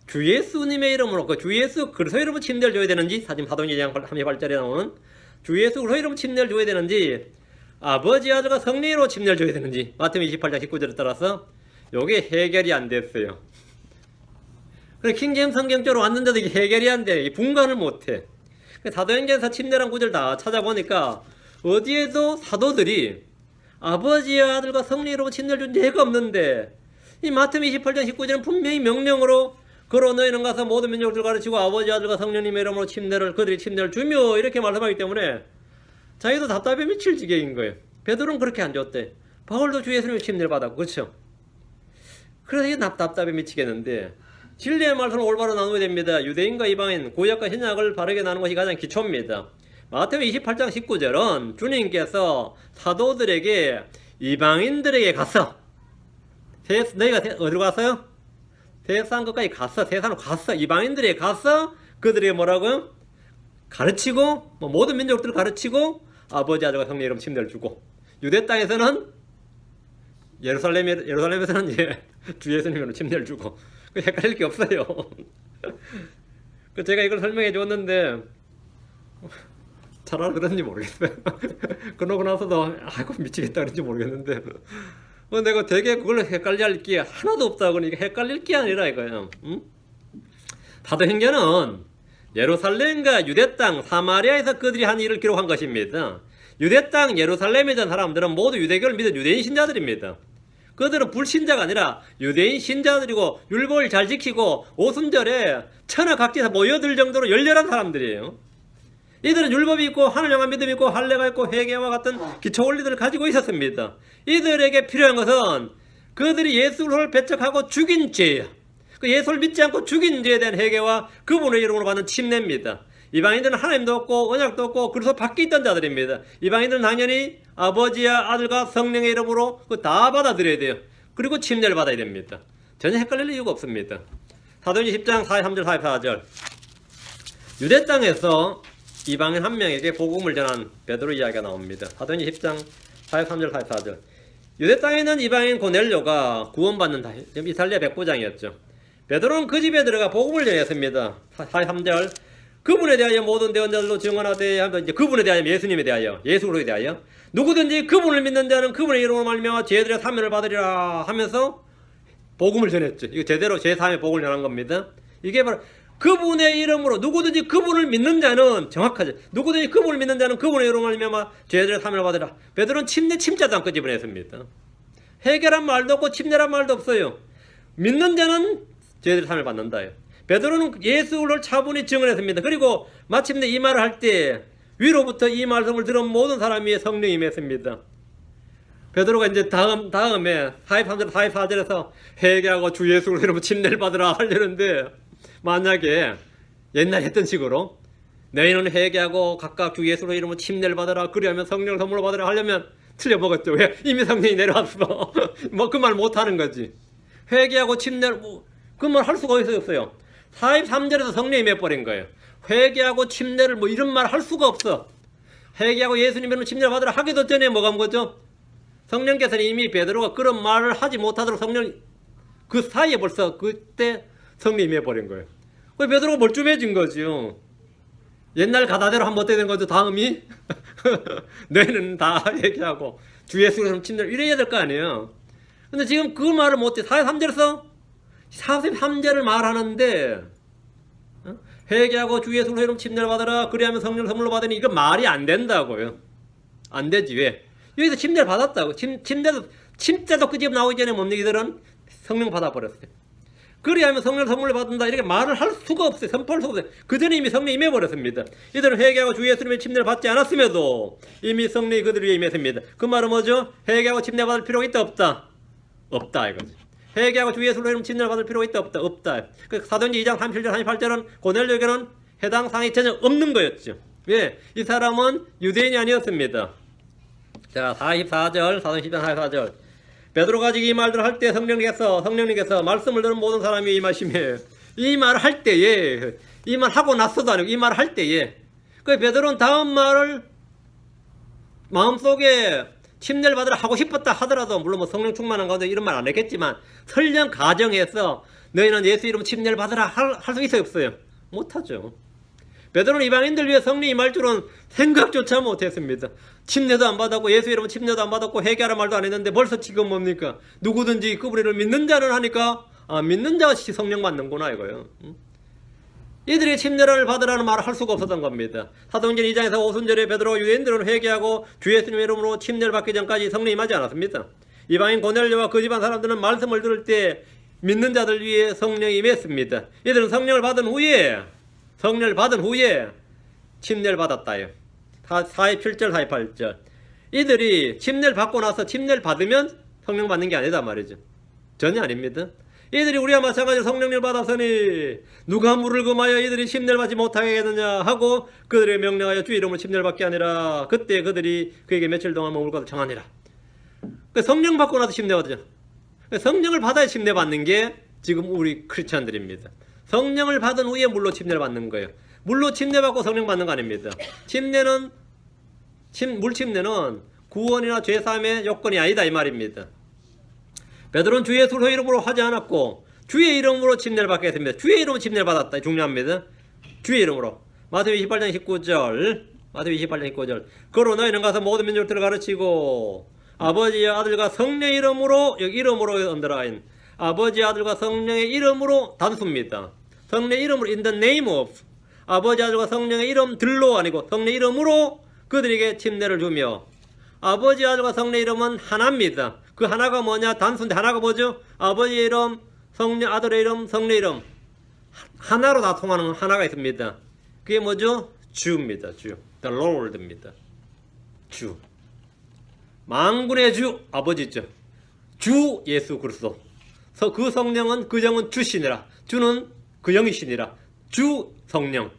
주 예수님의 이름으로 주 예수 그리스도 이름으로 침례를 줘야 되는지 사도행 2장 38절에 나오는 주 예수 그리스도 이름으로 침례를 줘야 되는지 아버지 아들과 성령으로 침례를 줘야 되는지 마태복음 28장 19절에 따라서 요게 해결이 안 됐어요. 그래 킹제임스 성경적으로 왔는데도 이게 해결이 안 돼. 분간을 못해. 사도행전에서 침례란 구절 다 찾아보니까 어디에도 사도들이 아버지와 아들과 성령으로 침례를 준 예가 없는데 이 마태복음 28장 19절은 분명히 명령으로 그러 너희는 가서 모든 민족들 가르치고 아버지 아들과 성령님의 이름으로 그들이 침례를 주며 이렇게 말씀하기 때문에 자기도 답답해 미칠 지경인 거예요. 베드로는 그렇게 안 줬대. 바울도 주 예수님의 침례를 받았고 그렇죠. 그래서 이게 답답해 미치겠는데 진리의 말씀을 올바로 나누어야 됩니다. 유대인과 이방인, 구약과 신약을 바르게 나누는 것이 가장 기초입니다. 마태복음 28장 19절은 주님께서 사도들에게 이방인들에게 가서 너희가 어디로 갔어요? 세상 끝까지 갔어. 세상으로 갔어. 이방인들에게 가서 그들에게 뭐라고요? 가르치고 모든 민족들을 가르치고 아버지 아들과 성령 이름 침례를 주고 유대 땅에서는 예루살렘에서는 이제 주 예수님은 침례를 주고 그 헷갈릴 게 없어요. 그 제가 이걸 설명해 줬는데 잘 알아들었는지 모르겠어요. 그러고 나서도 아이고 미치겠다 그런지 모르겠는데 내가 되게 그걸 헷갈릴 게 하나도 없다 그러니까 헷갈릴 게 아니라 이거예요. 응? 사도행전은 예루살렘과 유대 땅 사마리아에서 그들이 한 일을 기록한 것입니다. 유대 땅 예루살렘에 있는 사람들은 모두 유대교를 믿은 유대인 신자들입니다. 그들은 불신자가 아니라 유대인 신자들이고 율법을 잘 지키고 오순절에 천하각지에서 모여들 정도로 열렬한 사람들이에요. 이들은 율법이 있고 하늘 향한 믿음이 있고 할례가 있고 회개와 같은 기초 원리들을 가지고 있었습니다. 이들에게 필요한 것은 그들이 예수를 배척하고 죽인 죄, 그 예수를 믿지 않고 죽인 죄에 대한 회개와 그분의 이름으로 받는 침례입니다. 이방인들은 하나님도 없고 언약도 없고 그래서 밖에 있던 자들입니다. 이방인들은 당연히 아버지와 아들과 성령의 이름으로 다 받아들여야 돼요. 그리고 침례를 받아야 됩니다. 전혀 헷갈릴 이유가 없습니다. 사도행전 10장 43절 44절 유대 땅에서 이방인 한 명에게 복음을 전한 베드로 이야기가 나옵니다. 사도행전 10장 43절 44절 유대 땅에 있는 이방인 고넬료가 구원받는 이탈리아 백부장이었죠. 베드로는 그 집에 들어가 복음을 전했습니다. 43절 그분에 대하여 모든 대언자들로 증언하되 하면 이제 그분에 대하여 예수님에 대하여 예수로 대하여 누구든지 그분을 믿는 자는 그분의 이름으로 말미암아 죄들의 사면을 받으리라 하면서 복음을 전했죠. 이거 제대로 제3의 복음을 전한 겁니다. 이게 바로 그분의 이름으로 누구든지 그분을 믿는 자는 정확하죠. 누구든지 그분을 믿는 자는 그분의 이름으로 말미암아 죄들의 사면을 받으리라. 베드로는 침자도 않고 집어냈습니다. 회개란 말도 없고 침례란 말도 없어요. 믿는 자는 죄들의 사면을 받는다요. 베드로는 예수를 차분히 증언했습니다. 그리고 마침내 이 말을 할 때 위로부터 이 말씀을 들은 모든 사람이 성령이 임했습니다. 베드로가 이제 다음에 43절 44절에서 회개하고 주 예수로 이러면 침례를 받으라 하려는데 만약에 옛날 했던 식으로 너희는 회개하고 각각 주 예수로 이러면 침례를 받으라 그리하면 성령을 선물로 받으라 하려면 틀려먹었죠. 왜? 이미 성령이 내려왔어. 뭐 그 말 못하는 거지. 회개하고 침례를 그 말 할 수가 없어요. 43절에서 성령이 임해버린 거예요. 회개하고 침례를 뭐 이런 말 할 수가 없어. 회개하고 예수님의 침례를 받으라 하기도 전에 뭐가 온 거죠? 성령께서는 이미 베드로가 그런 말을 하지 못하도록 성령 그 사이에 벌써 그때 성령이 임해버린 거예요. 그래서 베드로가 멀쩡해진 거죠. 옛날 가다대로 하면 어떻게 된 거죠? 다음이 너희는 다 회개하고 주 예수님 침례를 이래야 될 거 아니에요. 근데 지금 그 말을 못해. 43절에서 43절을 말하는데 회개하고 주 예수로 이름 침례를 받으라 그리하면 성령 선물로 받으니 이거 말이 안 된다고요. 안 되지. 왜? 여기서 침례를 받았다고. 침대도 그 집 나오기 전에 뭡니까? 이들은 성령 받아버렸어요. 그리하면 성령 선물로 받는다 이렇게 말을 할 수가 없어요. 선포할 수가 없어요. 그 전에 이미 성령이 임해버렸습니다. 이들은 회개하고 주 예수님의 침례를 받지 않았음에도 이미 성령이 그들 위에 임했습니다. 그 말은 뭐죠? 회개하고 침례 받을 필요가 있다 없다? 없다 이거지. 회개하고 주 예수로 이름 침례를 받을 필요가 있다 없다? 없다. 그 사도행전 2장 37절 38절은 고넬료에게는 해당 사항이 전혀 없는 거였죠. 왜? 이 사람은 유대인이 아니었습니다. 자 44절 사도행전 10장 44절 베드로가 지금 이 말들을 할 때 성령님께서 말씀을 들은 모든 사람이 임하시며 이 말을 할 때에 이 말 하고 났어도 아니고 이 말을 할 때에 그 베드로는 다음 말을 마음속에 침례를 받으라 하고 싶었다 하더라도 물론 뭐 성령 충만한 가운데 이런 말 안 했겠지만 설령 가정해서 너희는 예수 이름 침례를 받으라 할 수 있어요 없어요? 못하죠. 베드로는 이방인들 위해 성령이 임할 줄은 생각조차 못했습니다. 침례도 안 받았고 예수 이름은 침례도 안 받았고 회개하라 말도 안 했는데 벌써 지금 뭡니까? 누구든지 그분을 믿는 자는 하니까 믿는 자가 성령 받는구나 이거예요. 이들이 침례를 받으라는 말을 할 수가 없었던 겁니다. 사도행전 2장에서 오순절에 베드로가 유대인들은 회개하고 주 예수님의 이름으로 침례를 받기 전까지 성령이 임하지 않았습니다. 이방인 고넬료와 그 집안 사람들은 말씀을 들을 때 믿는 자들 위해 성령이 임했습니다. 이들은 성령을 받은 후에 침례를 받았다요. 47절 48절 이들이 침례를 받고 나서 침례를 받으면 성령 받는 게 아니다 말이죠. 전혀 아닙니다. 이들이 우리와 마찬가지로 성령을 받았으니 누가 물을 금하여 이들이 침례를 받지 못하게 하겠느냐 하고 그들에게 명령하여 주 이름으로 침례를 받게 하니라. 그때 그들이 그에게 며칠 동안 머물 것을 정하니라. 성령 받고 나서 침례 받죠. 성령을 받아야 침례 받는 게 지금 우리 크리스찬들입니다. 성령을 받은 후에 물로 침례를 받는 거예요. 물로 침례 받고 성령 받는 거 아닙니다. 물 침례는 구원이나 죄 사함의 요건이 아니다 이 말입니다. 베드로는 주 예수의 이름으로 하지 않았고 주의 이름으로 침례를 받게 했습니다. 주의 이름으로 침례를 받았다. 중요합니다. 주의 이름으로. 마태복음 28장 19절. 마태복음 28장 19절. 그로 너희는 가서 모든 민족들을 가르치고 아버지와 아들과 성령의 이름으로, 여기 이름으로 언더라인, 아버지와 아들과 성령의 이름으로, 단수입니다. 성령의 이름으로, in the name of, 아버지 아들과 성령의 이름들로 아니고 성령의 이름으로 그들에게 침례를 주며, 아버지 아들과 성령의 이름은 하나입니다. 그 하나가 뭐냐? 단수인데 하나가 뭐죠? 아버지의 이름, 성령, 아들의 이름, 성령의 이름, 하나로 다 통하는 하나가 있습니다. 그게 뭐죠? 주입니다. 주, the Lord입니다. 주, 만군의 주, 아버지죠. 주 예수 그리스도. 그 성령은, 그 영은 주시니라. 주는 그 영이시니라. 주 성령,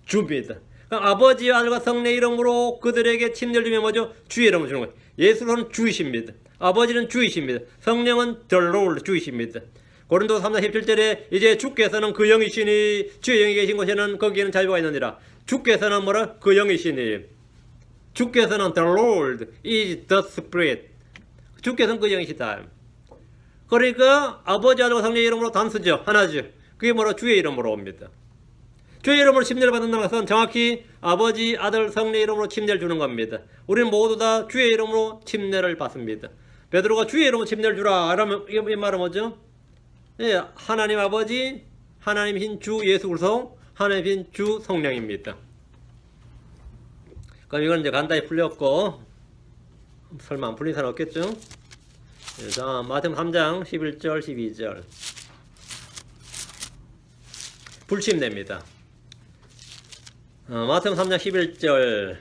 주입니다. 그러니까 아버지와 아들과 성령의 이름으로 그들에게 침례를 주면 뭐죠? 주의 이름을 주는 거예요. 예수는 주이십니다. 아버지는 주이십니다. 성령은 the Lord, 주이십니다. 고린도서 3장 17절에 이제 주께서는 그 영이시니 주의 영이 계신 곳에는 거기에는 자유가 있느니라. 주께서는 뭐라? 그 영이시니. 주께서는 the Lord is the Spirit. 주께서는 그 영이시다. 그러니까 아버지 아들과 성령의 이름으로 단수죠. 하나죠. 그게 뭐라? 주의 이름으로 옵니다. 주의 이름으로 침례를 받는다는 것은 정확히 아버지, 아들, 성령의 이름으로 침례를 주는 겁니다. 우리는 모두 다 주의 이름으로 침례를 받습니다. 베드로가 주의 이름으로 침례를 주라. 그러면 이 말은 뭐죠? 예, 하나님 아버지, 하나님이신 주 예수 그리스도, 하나님이신 주 성령입니다. 그럼 이건 이제 간단히 풀렸고, 설마 안 풀린 사람 없겠죠? 자, 마태복음 3장 11절, 12절. 불침례입니다. 마태복음 3장 11절.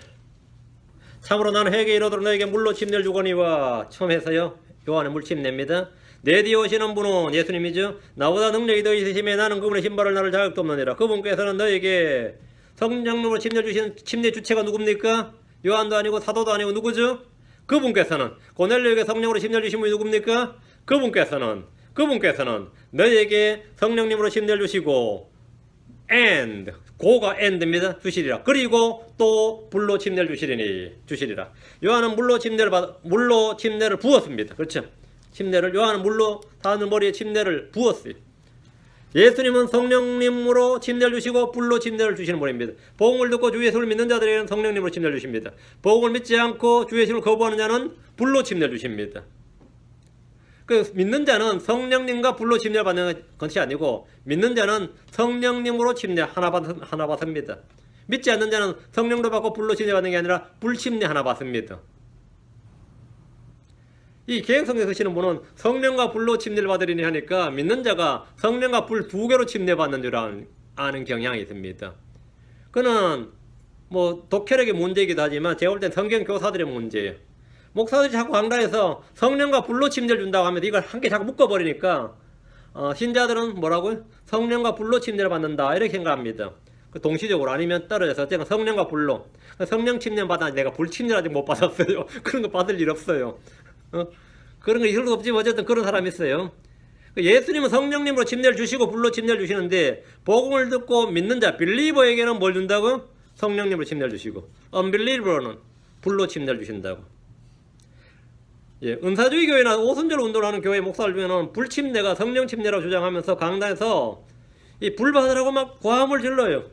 참으로 나는 회개에 이르도록 너에게 물로 침례를 주거니와. 처음 해서요, 요한은 물침례입니다. 내 뒤에 오시는 분은 예수님이죠. 나보다 능력이 더 있으시며 나는 그분의 신발을 나를 자격도 없느니라. 그분께서는 너에게 성령으로 침례를 주시는 침례 주체가 누굽니까? 요한도 아니고 사도도 아니고 누구죠? 그분께서는, 고넬료에게 성령으로 침례를 주신 분이 누굽니까? 그분께서는 너에게 성령님으로 침례를 주시고, and, 고가 and입니다. 주시리라. 그리고 또 불로 침례를 주시리라. 요한은 물로 침례를 부었습니다. 그렇죠? 침례를, 요한은 물로 다는 머리에 침례를 부었어요. 예수님은 성령님으로 침례를 주시고 불로 침례를 주시는 분입니다. 복음을 듣고 주 예수를 믿는 자들에게는 성령님으로 침례를 주십니다. 복음을 믿지 않고 주 예수를 거부하는 자는 불로 침례를 주십니다. 그 믿는 자는 성령님과 불로 침례를 받는 것이 아니고, 믿는 자는 성령님으로 침례 하나 받습니다. 믿지 않는 자는 성령도 받고 불로 침례 받는 게 아니라 불침례 하나 받습니다. 이 계획성에 쓰시는 분은 성령과 불로 침례를 받으리니 하니까 믿는 자가 성령과 불 두 개로 침례 받는 줄 아는 경향이 있습니다. 그는 뭐 독혈액의 문제이기도 하지만 제가 볼 땐 성경 교사들의 문제예요. 목사들이 자꾸 강단에서 성령과 불로 침례를 준다고 하면 이걸 한 개 자꾸 묶어버리니까 신자들은 뭐라고요? 성령과 불로 침례를 받는다 이렇게 생각합니다. 동시적으로 아니면 떨어져서 제가 성령과 불로, 성령 침례 받아 내가 불 침례를 아직 못 받았어요. 그런 거 받을 일 없어요. 그런 거 있을 수 없지만 어쨌든 그런 사람이 있어요. 예수님은 성령님으로 침례를 주시고 불로 침례를 주시는데, 복음을 듣고 믿는 자 빌리버에게는 뭘 준다고? 성령님으로 침례를 주시고, 언빌리버는 불로 침례를 주신다고. 예, 은사주의 교회나 오순절 운동을 하는 교회 목사들 중에는 불침례가 성령 침례라고 주장하면서 강단에서 이 불 받으라고 막 고함을 질러요.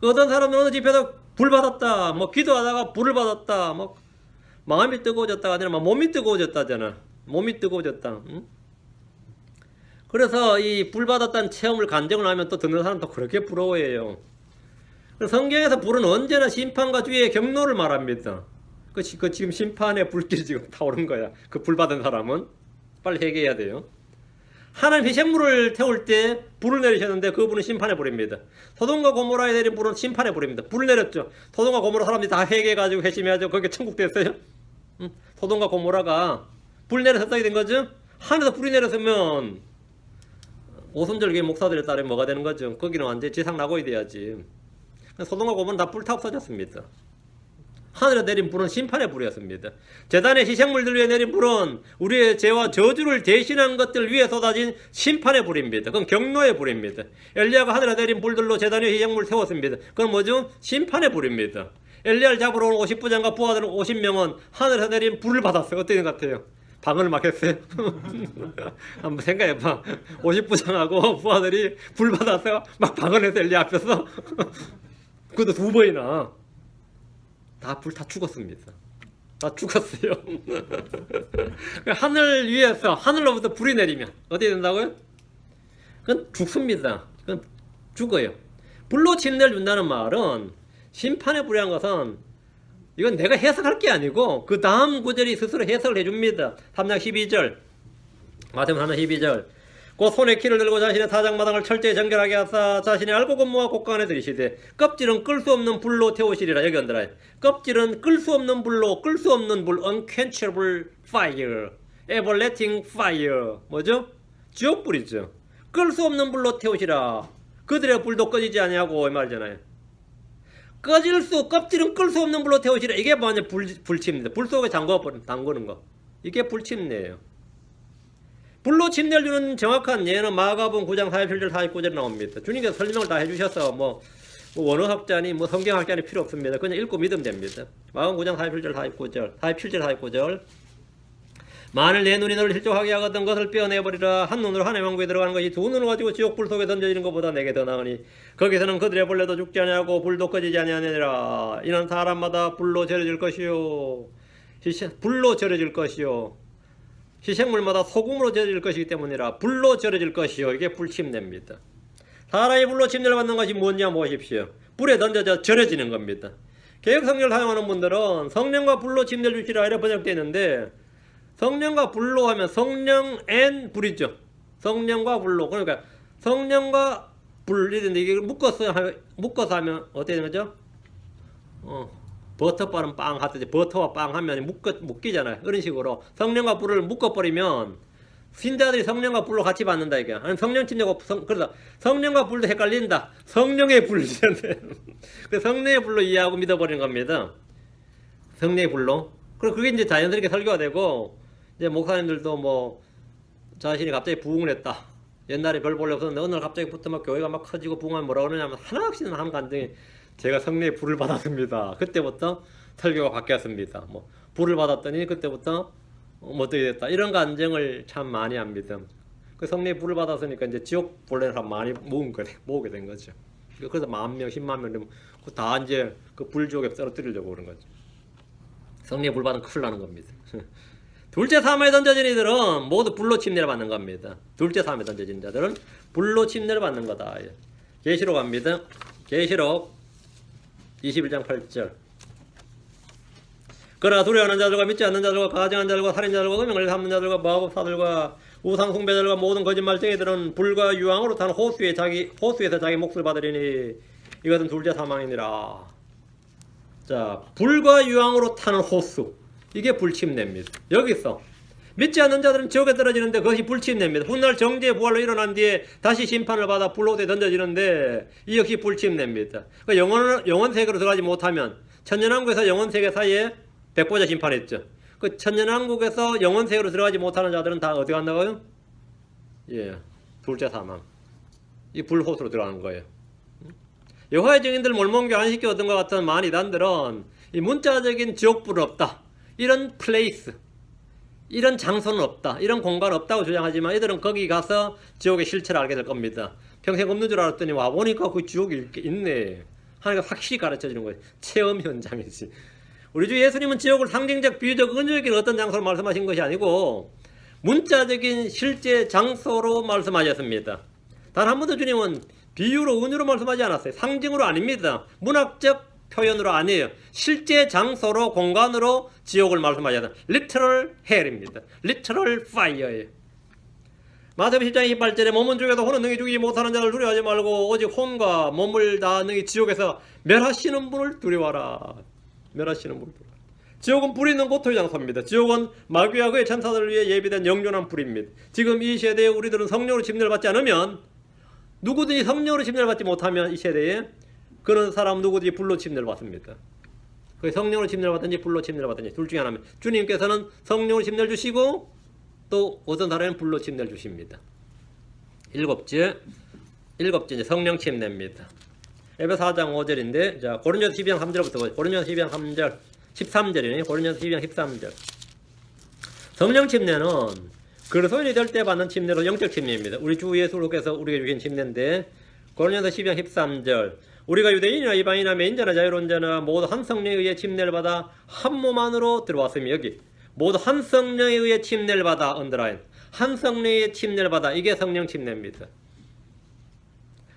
어떤 사람은 어느 집회에서 불 받았다, 뭐 기도하다가 불을 받았다, 뭐 마음이 뜨거워졌다가 아니라 몸이 뜨거워졌다잖아. 몸이 뜨거워졌다. 응? 그래서 이 불 받았다는 체험을 간증을 하면 또 듣는 사람도 그렇게 부러워해요. 성경에서 불은 언제나 심판과 주의의 경로를 말합니다. 그 지금 심판의 불길이 지금 타오른 거야. 그 불 받은 사람은 빨리 회개해야 돼요. 하나님 희생물을 태울 때 불을 내리셨는데 그 불은 심판의 불입니다. 소돔과 고모라에 내린 불은 심판의 불입니다. 불을 내렸죠. 소돔과 고모라 사람들이 다 회개해가지고 회심해가지고 거기에 천국 됐어요. 소돔과 고모라가 불 내려섰다게 된 거죠. 하늘에서 불이 내렸으면 오순절교회 목사들에 따르면 뭐가 되는 거죠? 거기는 완전히 지상 낙오이 돼야지. 소돔과 고모라는 다 불타 없어졌습니다. 하늘에 내린 불은 심판의 불이었습니다. 제단의 희생물들 위에 내린 불은 우리의 죄와 저주를 대신한 것들 위에 쏟아진 심판의 불입니다. 그건 경노의 불입니다. 엘리야가 하늘에 내린 불들로 제단의 희생물을 태웠습니다. 그건 뭐죠? 심판의 불입니다. 엘리야를 잡으러 온 50부장과 부하들 50명은 하늘에서 내린 불을 받았어요. 어떻게 된 것 같아요? 방언을 막 했어요. 한번 생각해봐. 50부장하고 부하들이 불 받아서 막 방언해서 엘리 앞에서 그것도 2번이나 다 불 다 죽었습니다. 다 죽었어요. 하늘 위에서 하늘로부터 불이 내리면 어떻게 된다고요? 그건 죽습니다. 그건 죽어요. 불로 침례를 준다는 말은 심판에 불이한 것은 이건 내가 해석할 게 아니고 그 다음 구절이 스스로 해석을 해줍니다. 3장 12절 마태복음 3장 12절 곧 손에 키를 들고 자신의 사장마당을 철저히 정결하게 하사 자신의 알고 근무와 곡간에 들이시되 껍질은 끌 수 없는 불로 태우시리라. 여기 언더라. 껍질은 끌 수 없는 불로 끌 수 없는 불 unquenchable fire everlasting fire 뭐죠? 지옥불이죠. 끌 수 없는 불로 태우시라. 그들의 불도 꺼지지 아니하고 이 말이잖아요. 껍질은 끌 수 없는 불로 태우시라. 이게 뭐냐? 불침입니다. 불 속에 담그는 거. 이게 불침례예요. 불로 침례를 주는 정확한 예는 마가복음 9장 47절 49절에 나옵니다. 주님께서 설명을 다 해주셔서 뭐 원어학자니 뭐 성경학자니 필요 없습니다. 그냥 읽고 믿으면 됩니다. 마가복음 9장 47절 49절 만일 내 눈이 너를 실족하게 하거든 것을 빼어내버리라. 한 눈으로 하나님 왕국에 들어가는 것이 2눈을 가지고 지옥 불 속에 던져지는 것보다 내게 더 나으니 거기서는 그들의 벌레도 죽지 아니하고 불도 꺼지지 아니하느니라. 이는 사람마다 불로 절여질 것이요 불로 절여질 것이요 희생물마다 소금으로 절여질 것이기 때문이라. 불로 절여질 것이요 이게 불침례입니다. 사람이 불로 침례를 받는 것이 뭔지 보십시오. 불에 던져져 절여지는 겁니다. 개혁성경을 사용하는 분들은 성령과 불로 침례를 주시라 이렇게 번역되어 있는데 성령과 불로 하면 성령 앤 불이죠. 성령과 불로. 그러니까 성령과 불이는데 이게 묶어서 하면 어떻게 되는 거죠? 버터 바른 빵 하듯이 버터와 빵 하면 묶이잖아요. 그런 식으로 성령과 불을 묶어버리면 신자들이 성령과 불로 같이 받는다 이게. 아니 성령 침례고 그러다 성령과 불도 헷갈린다. 성령의 불. 그 성령의 불로 이해하고 믿어버리는 겁니다. 성령의 불로. 그리고 그게 이제 자연스럽게 설교가 되고 이제 목사님들도 뭐 자신이 갑자기 부흥을 했다. 옛날에 별 볼일 없었는데 어느 날 갑자기부터 막 교회가 막 커지고 부흥하면 뭐라 그러냐면 하나씩은 한 간증이 제가 성령의 불을 받았습니다. 그때부터 설교가 바뀌었습니다. 뭐 불을 받았더니 그때부터 뭐 어떻게 됐다. 이런 간증을 참 많이 합니다. 그 성령의 불을 받았으니까 이제 지옥 본래는 많이 모으게 된 거죠. 그래서 10,000명, 10만 명 다 이제 그 불지옥에 떨어뜨리려고 그런 거죠. 성령의 불 받으면 큰일 나는 겁니다. 둘째 사망에 던져진 이들은 모두 불로 침례를 받는 겁니다. 둘째 사망에 던져진 자들은 불로 침례를 받는 거다. 계시록 갑니다. 계시록 21장 8절 그러나 두려워하는 자들과 믿지 않는 자들과 가증한 자들과 살인자들과 음행을 삼는 자들과 마법사들과 우상 숭배자들과 모든 거짓말쟁이들은 불과 유황으로 탄 호수에서 자기 몫을 받으리니 이것은 둘째 사망이니라. 자, 불과 유황으로 타는 호수 이게 불침례입니다. 여기서 믿지 않는 자들은 지옥에 떨어지는데 그것이 불침례입니다. 훗날 정죄의 부활로 일어난 뒤에 다시 심판을 받아 불로에 던져지는데 이 역시 불침례입니다. 그러니까 영원 세계로 들어가지 못하면 천년왕국에서 영원 세계 사이에 백보자 심판했죠. 그 천년왕국에서 영원 세계로 들어가지 못하는 자들은 다 어디 간다고요? 예, 둘째 사망. 이 불호수로 들어가는 거예요. 여호와의 증인들 몰몬교 안식교 얻은 것 같은 많은 이단들은 이 문자적인 지옥불은 없다. 이런 플레이스, 이런 장소는 없다. 이런 공간 없다고 주장하지만 이들은 거기 가서 지옥의 실체를 알게 될 겁니다. 평생 없는 줄 알았더니 와보니까 그 지옥이 있네. 하나님가 확실히 가르쳐주는 거예요. 체험 현장이지. 우리 주 예수님은 지옥을 상징적, 비유적, 은유적인 어떤 장소로 말씀하신 것이 아니고 문자적인 실제 장소로 말씀하셨습니다. 단 한 번도 주님은 비유로, 은유로 말씀하지 않았어요. 상징으로 아닙니다. 문학적 표현으로 아니에요. 실제 장소로, 공간으로 지옥을 말씀하셨다. literal hell입니다. literal fire예요. 마태복음 10장 28절에 몸은 죽여도 혼은 능히 죽이지 못하는 자를 두려워하지 말고 오직 혼과 몸을 다 능히 지옥에서 멸하시는 분을 두려워하라. 멸하시는 분을 두려워하라. 지옥은 불이 있는 고토의 장소입니다. 지옥은 마귀와 그의 천사들을 위해 예비된 영존한 불입니다. 지금 이 세대에 우리들은 성령으로 침례를 받지 않으면 누구든지 성령으로 침례를 받지 못하면 이 세대에 그런 사람 누구든지 불로 침례를 받습니다. 그 성령으로 침례를 받든지 불로 침례를 받든지 둘 중에 하나면 주님께서는 성령으로 침례를 주시고 또 어떤 사람은 불로 침례를 주십니다. 일곱째 이제 성령 침례입니다. 에베소 4장 5절인데 자 고린도서 12장 3절부터 보죠. 고린도서 12장 3절 13절이네. 고린도서 12장 13절 성령 침례는 그리스도인이 될 때 받는 침례로 영적 침례입니다. 우리 주 예수께서 우리에게 주신 침례인데 고린도서 12장 13절 우리가 유대인이나 이방인이나 매인자나 자유론자나 모두 한 성령에 의해 침례를 받아 한 몸 안으로 들어왔으며 여기 모두 한 성령에 의해 침례를 받아 언더라인 한 성령에 의해 침례를 받아 이게 성령 침례입니다.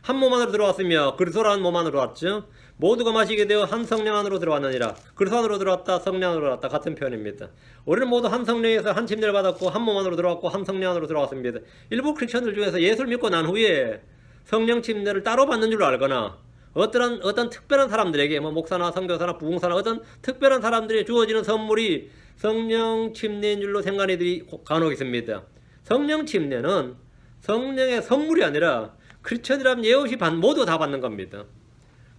한 몸 안으로 들어왔으며 그리스도라는 몸 안으로 왔죠. 모두가 마시게 되어 한 성령 안으로 들어왔느니라. 그리스도 안으로 들어왔다 성령 안으로 들어왔다 같은 표현입니다. 우리는 모두 한 성령에서 한 침례를 받았고 한 몸 안으로 들어왔고 한 성령 안으로 들어왔습니다. 일부 크리스천들 중에서 예수를 믿고 난 후에 성령 침례를 따로 받는 줄로 알거나 어떤 특별한 사람들에게 뭐 목사나 선교사나 부흥사나 어떤 특별한 사람들에게 주어지는 선물이 성령 침례인 줄로 생각하는 이들이 간혹 있습니다. 성령 침례는 성령의 선물이 아니라 크리스천이라면 예 없이 모두 다 받는 겁니다.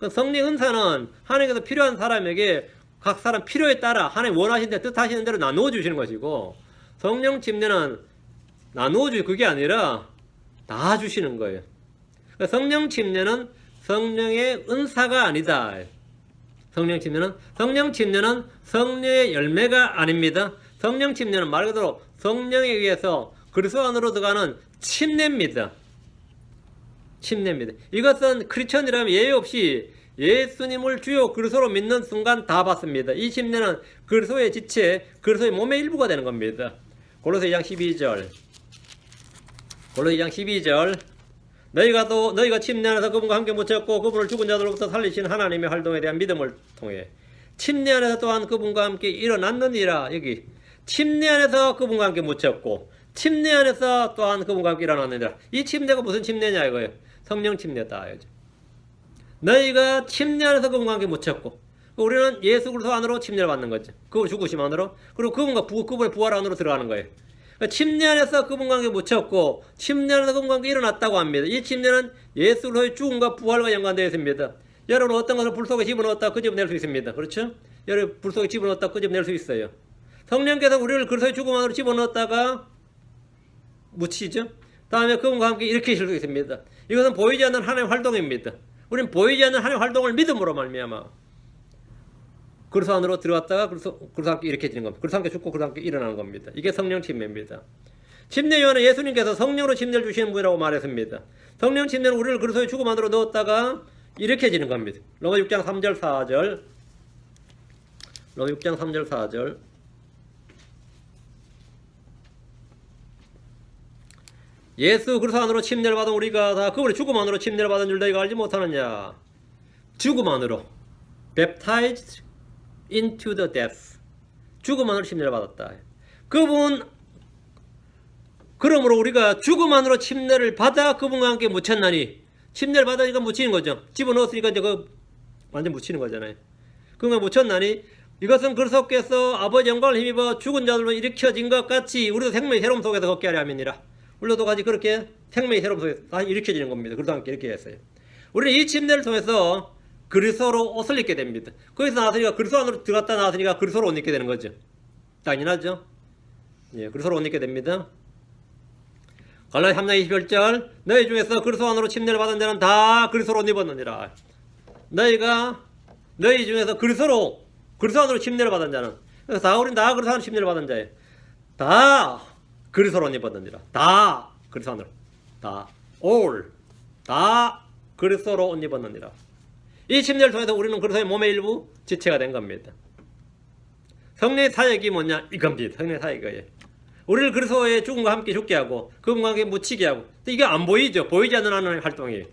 성령 은사는 하나님께서 필요한 사람에게 각 사람 필요에 따라 하나님 원하시는 대 뜻하시는 대로 나누어 주시는 것이고 성령 침례는 나누어 주고 그게 아니라 다 주시는 거예요. 성령 침례는 성령의 은사가 아니다. 성령 침례는 성령의 열매가 아닙니다. 성령 침례는 말 그대로 성령에 의해서 그리스도 안으로 들어가는 침례입니다. 침례입니다. 이것은 크리스천이라면 예외 없이 예수님을 주요 그리스도로 믿는 순간 다 받습니다. 이 침례는 그리스도의 지체, 그리스도의 몸의 일부가 되는 겁니다. 골로새 2장 12절 너희가 침례 안에서 그분과 함께 묻혔고 그분을 죽은 자들로부터 살리신 하나님의 활동에 대한 믿음을 통해 침례 안에서 또한 그분과 함께 일어났느니라. 여기 침례 안에서 그분과 함께 묻혔고 침례 안에서 또한 그분과 함께 일어났느니라. 이 침례가 무슨 침례냐 이거예요. 성령 침례다. 너희가 침례 안에서 그분과 함께 묻혔고 우리는 예수 그리스도 안으로 침례를 받는 거죠. 그분 죽으심 안으로 그리고 그분의 부활 안으로 들어가는 거예요. 그러니까 침례 안에서 그분과 함께 묻혔고 침례 안에서 그분과 함께 일어났다고 합니다. 이 침례는 예수 그리스도의 죽음과 부활과 연관되어 있습니다. 여러분 어떤 것을 불 속에 집어넣었다 끄집어낼 수 있습니다. 그렇죠? 여러분 불 속에 집어넣었다 끄집어낼 수 있어요. 성령께서 우리를 그리스도의 죽음 안으로 집어넣었다가 묻히죠. 다음에 그분과 함께 일으키실 수 있습니다. 이것은 보이지 않는 하나님의 활동입니다. 우리는 보이지 않는 하나님의 활동을 믿음으로 말미암아 그리스도 안으로 들어왔다가 그리스도 함께 일으켜지는 겁니다. 그리스도 함께 죽고 그리스도 함께 일어나는 겁니다. 이게 성령 침례입니다. 침례 요한은 예수님께서 성령으로 침례를 주시는 분이라고 말했습니다. 성령 침례는 우리를 그리스도의 죽음 안으로 넣었다가 일으켜지는 겁니다. 로마 6장 3절 4절 로마 6장 3절 4절 예수 그리스도 안으로 침례를 받은 우리가 다 그분의 죽음 안으로 침례를 받은 줄 너희가 알지 못하느냐. 죽음 안으로 baptized into the death. 죽음 안으로 침례를 받았다. 그러므로 우리가 죽음 안으로 침례를 받아 그분과 함께 묻혔나니 침례를 받으니까 묻히는 거죠. 집어넣었으니까 이제 완전 묻히는 거잖아요. 그분과 묻혔나니 이것은 그리스도께서 아버지 영광을 힘입어 죽은 자들로 일으켜진 것 같이 우리도 생명의 새로움 속에서 걷게 하려 함이니라. 우리도 같이 그렇게 생명의 새로움 속에서 다시 일으켜지는 겁니다. 그리스도와 함께 이렇게 했어요. 우리는 이 침례를 통해서 그리스도로 옷을 입게 됩니다. 거기서 나왔으니까 그리스도 안으로 들어갔다 나왔으니까 그리스도로 옷 입게 되는 거죠. 당연하죠. 예, 그리스도로 옷 입게 됩니다. 갈라디아 3장 21절 너희 중에서 그리스도 안으로 침례를 받은 자는 다 그리스도로 옷 입었느니라. 너희 중에서 그리스도 안으로 침례를 받은 자는 그래서 우리는 다 그리스도 안으로 침례를 받은 자예요. 다 그리스도로 옷 입었느니라. 다 그리스도 안으로 다 그리스도로 옷 입었느니라. 이 침례를 통해서 우리는 그리스도의 몸의 일부 지체가 된 겁니다. 성령의 사역이 뭐냐? 이겁니다. 성령의 사역이 우리를 그리스도의 죽음과 함께 죽게 하고 그분과 함께 묻히게 하고 이게 안 보이죠. 보이지 않는 하나님의 활동이에요.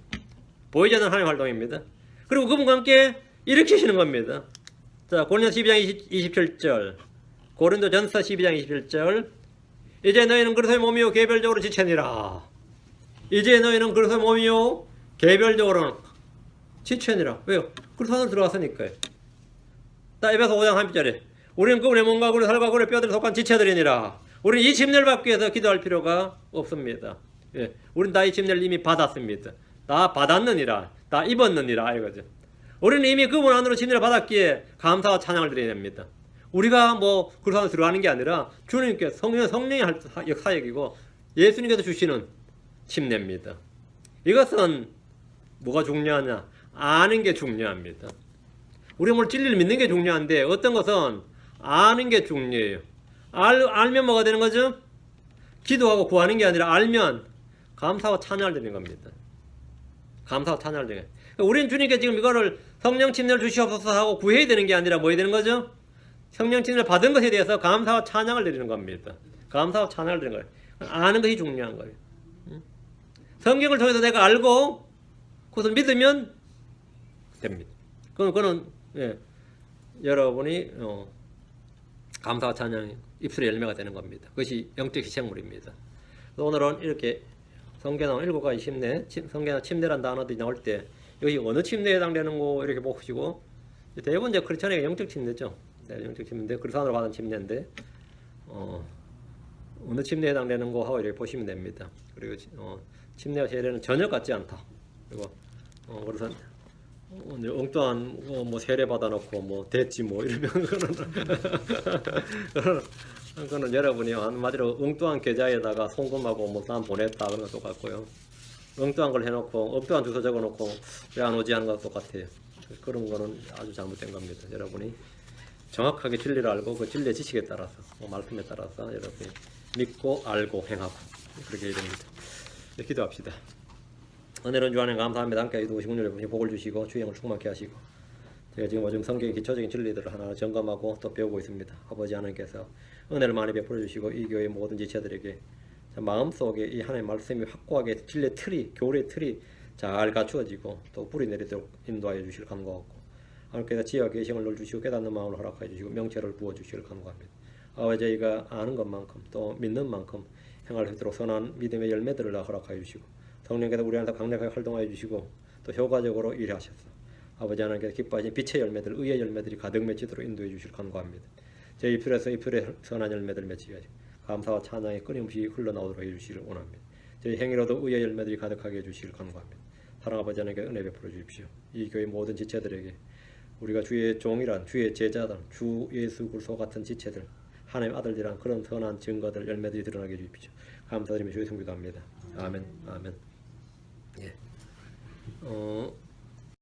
보이지 않는 하나님의 활동입니다. 그리고 그분과 함께 일으키시는 겁니다. 자, 고린도전서 12장 27절 고린도전서 12장 27절 이제 너희는 그리스도의 몸이요 개별적으로 지체니라. 이제 너희는 그리스도의 몸이요 개별적으로는 지체니라. 왜요? 그리스도 안으로 들어갔으니까요. 에베소 5장 3절에 우리는 그분의 몸과 그분의 살과 그분의 뼈들에 속한 지체들이니라. 우리는 이 침례를 받기 위해서 기도할 필요가 없습니다. 예, 우리는 다 이 침례를 이미 받았습니다. 다 받았느니라. 다 입었느니라. 이거죠. 우리는 이미 그분 안으로 침례를 받았기에 감사와 찬양을 드려야 됩니다. 우리가 그리스도 안으로 들어가는 게 아니라 주님께 성령의 사역이고 예수님께서 주시는 침례입니다. 이것은 뭐가 중요하냐? 아는 게 중요합니다. 우리 진리를 믿는 게 중요한데 어떤 것은 아는 게 중요해요. 알면 뭐가 되는 거죠? 기도하고 구하는 게 아니라 알면 감사와 찬양을 드리는 겁니다. 감사와 찬양을 드리는 거예요. 우리는 주님께 지금 이거를 성령 침례를 주시옵소서 하고 구해야 되는 게 아니라 뭐 해야 되는 거죠? 성령 침례를 받은 것에 대해서 감사와 찬양을 드리는 겁니다. 감사와 찬양을 드리는 거예요. 아는 것이 중요한 거예요. 성경을 통해서 내가 알고 그것을 믿으면 됩니다. 그거는 예, 여러분이 감사와 찬양이 입술의 열매가 되는 겁니다. 그것이 영적 희생물입니다. 오늘은 이렇게 성경은 7가지 침례, 성경은 침례란 단어들이 나올 때 여기 어느 침례에 해당되는 거 이렇게 보시고 대부분 이제 크리스천에게 영적 침례죠. 네, 영적 침례인데 그리스도로 받은 침례인데 어느 침례에 해당되는 거 하고 이렇게 보시면 됩니다. 그리고 침례와 세례는 전혀 같지 않다. 그리고 그래서 엉뚱한 뭐 세례 받아놓고 뭐 됐지 뭐 이러면 그거는 여러분이 한마디로 엉뚱한 계좌에다가 송금하고 뭐 난 보냈다 그런 거 똑같고요. 엉뚱한 걸 해놓고 엉뚱한 주소 적어놓고 왜 안 오지 하는 거 똑같아요. 그런 거는 아주 잘못된 겁니다. 여러분이 정확하게 진리를 알고 그 진리의 지식에 따라서 말씀에 따라서 여러분이 믿고 알고 행하고 그렇게 해야 됩니다. 네, 기도합시다. 은혜로운 주 안에 감사합니다. 함께 오신 여러분이 복을 주시고 주영을 충만케 하시고 제가 지금 요즘 성경의 기초적인 진리들을 하나 점검하고 또 배우고 있습니다. 아버지 하나님께서 은혜를 많이 베풀어 주시고 이 교회 모든 지체들에게 마음속에 이 하나님의 말씀이 확고하게 진리의 틀이 교리의 틀이 잘 갖추어지고 또 뿌리 내리도록 인도하여 주시길 간구하고 하나님께서 지혜와 계시를 넣어주시고 깨닫는 마음을 허락하여 주시고 명철을 부어주시길 간구합니다. 아버지 저희가 아는 것만큼 또 믿는 만큼 행할 수 있도록 선한 믿음의 열매들을 허락하여 주시고 성령께서 우리 안에서 강력하게 활동하여 주시고 또 효과적으로 일하셔서 아버지 하나님께서 기뻐하신 빛의 열매들 의의 열매들이 가득 맺히도록 인도해 주시길 간구합니다. 제 입술에서 입술의 선한 열매들 맺히게 하시고 감사와 찬양이 끊임없이 흘러나오도록 해주시기를 원합니다. 저희 행위로도 의의 열매들이 가득하게 해주시기를 간구합니다. 사랑 아버지 하나님께 은혜 베풀어 주십시오. 이 교회 모든 지체들에게 우리가 주의 종이란 주의 제자들 주 예수 그리스도 같은 지체들 하나님의 아들들이란 그런 선한 증거들 열매들이 드러나게 해주십시오. 감사드리며 주의 성기도합니다. 아멘. 아멘. 예.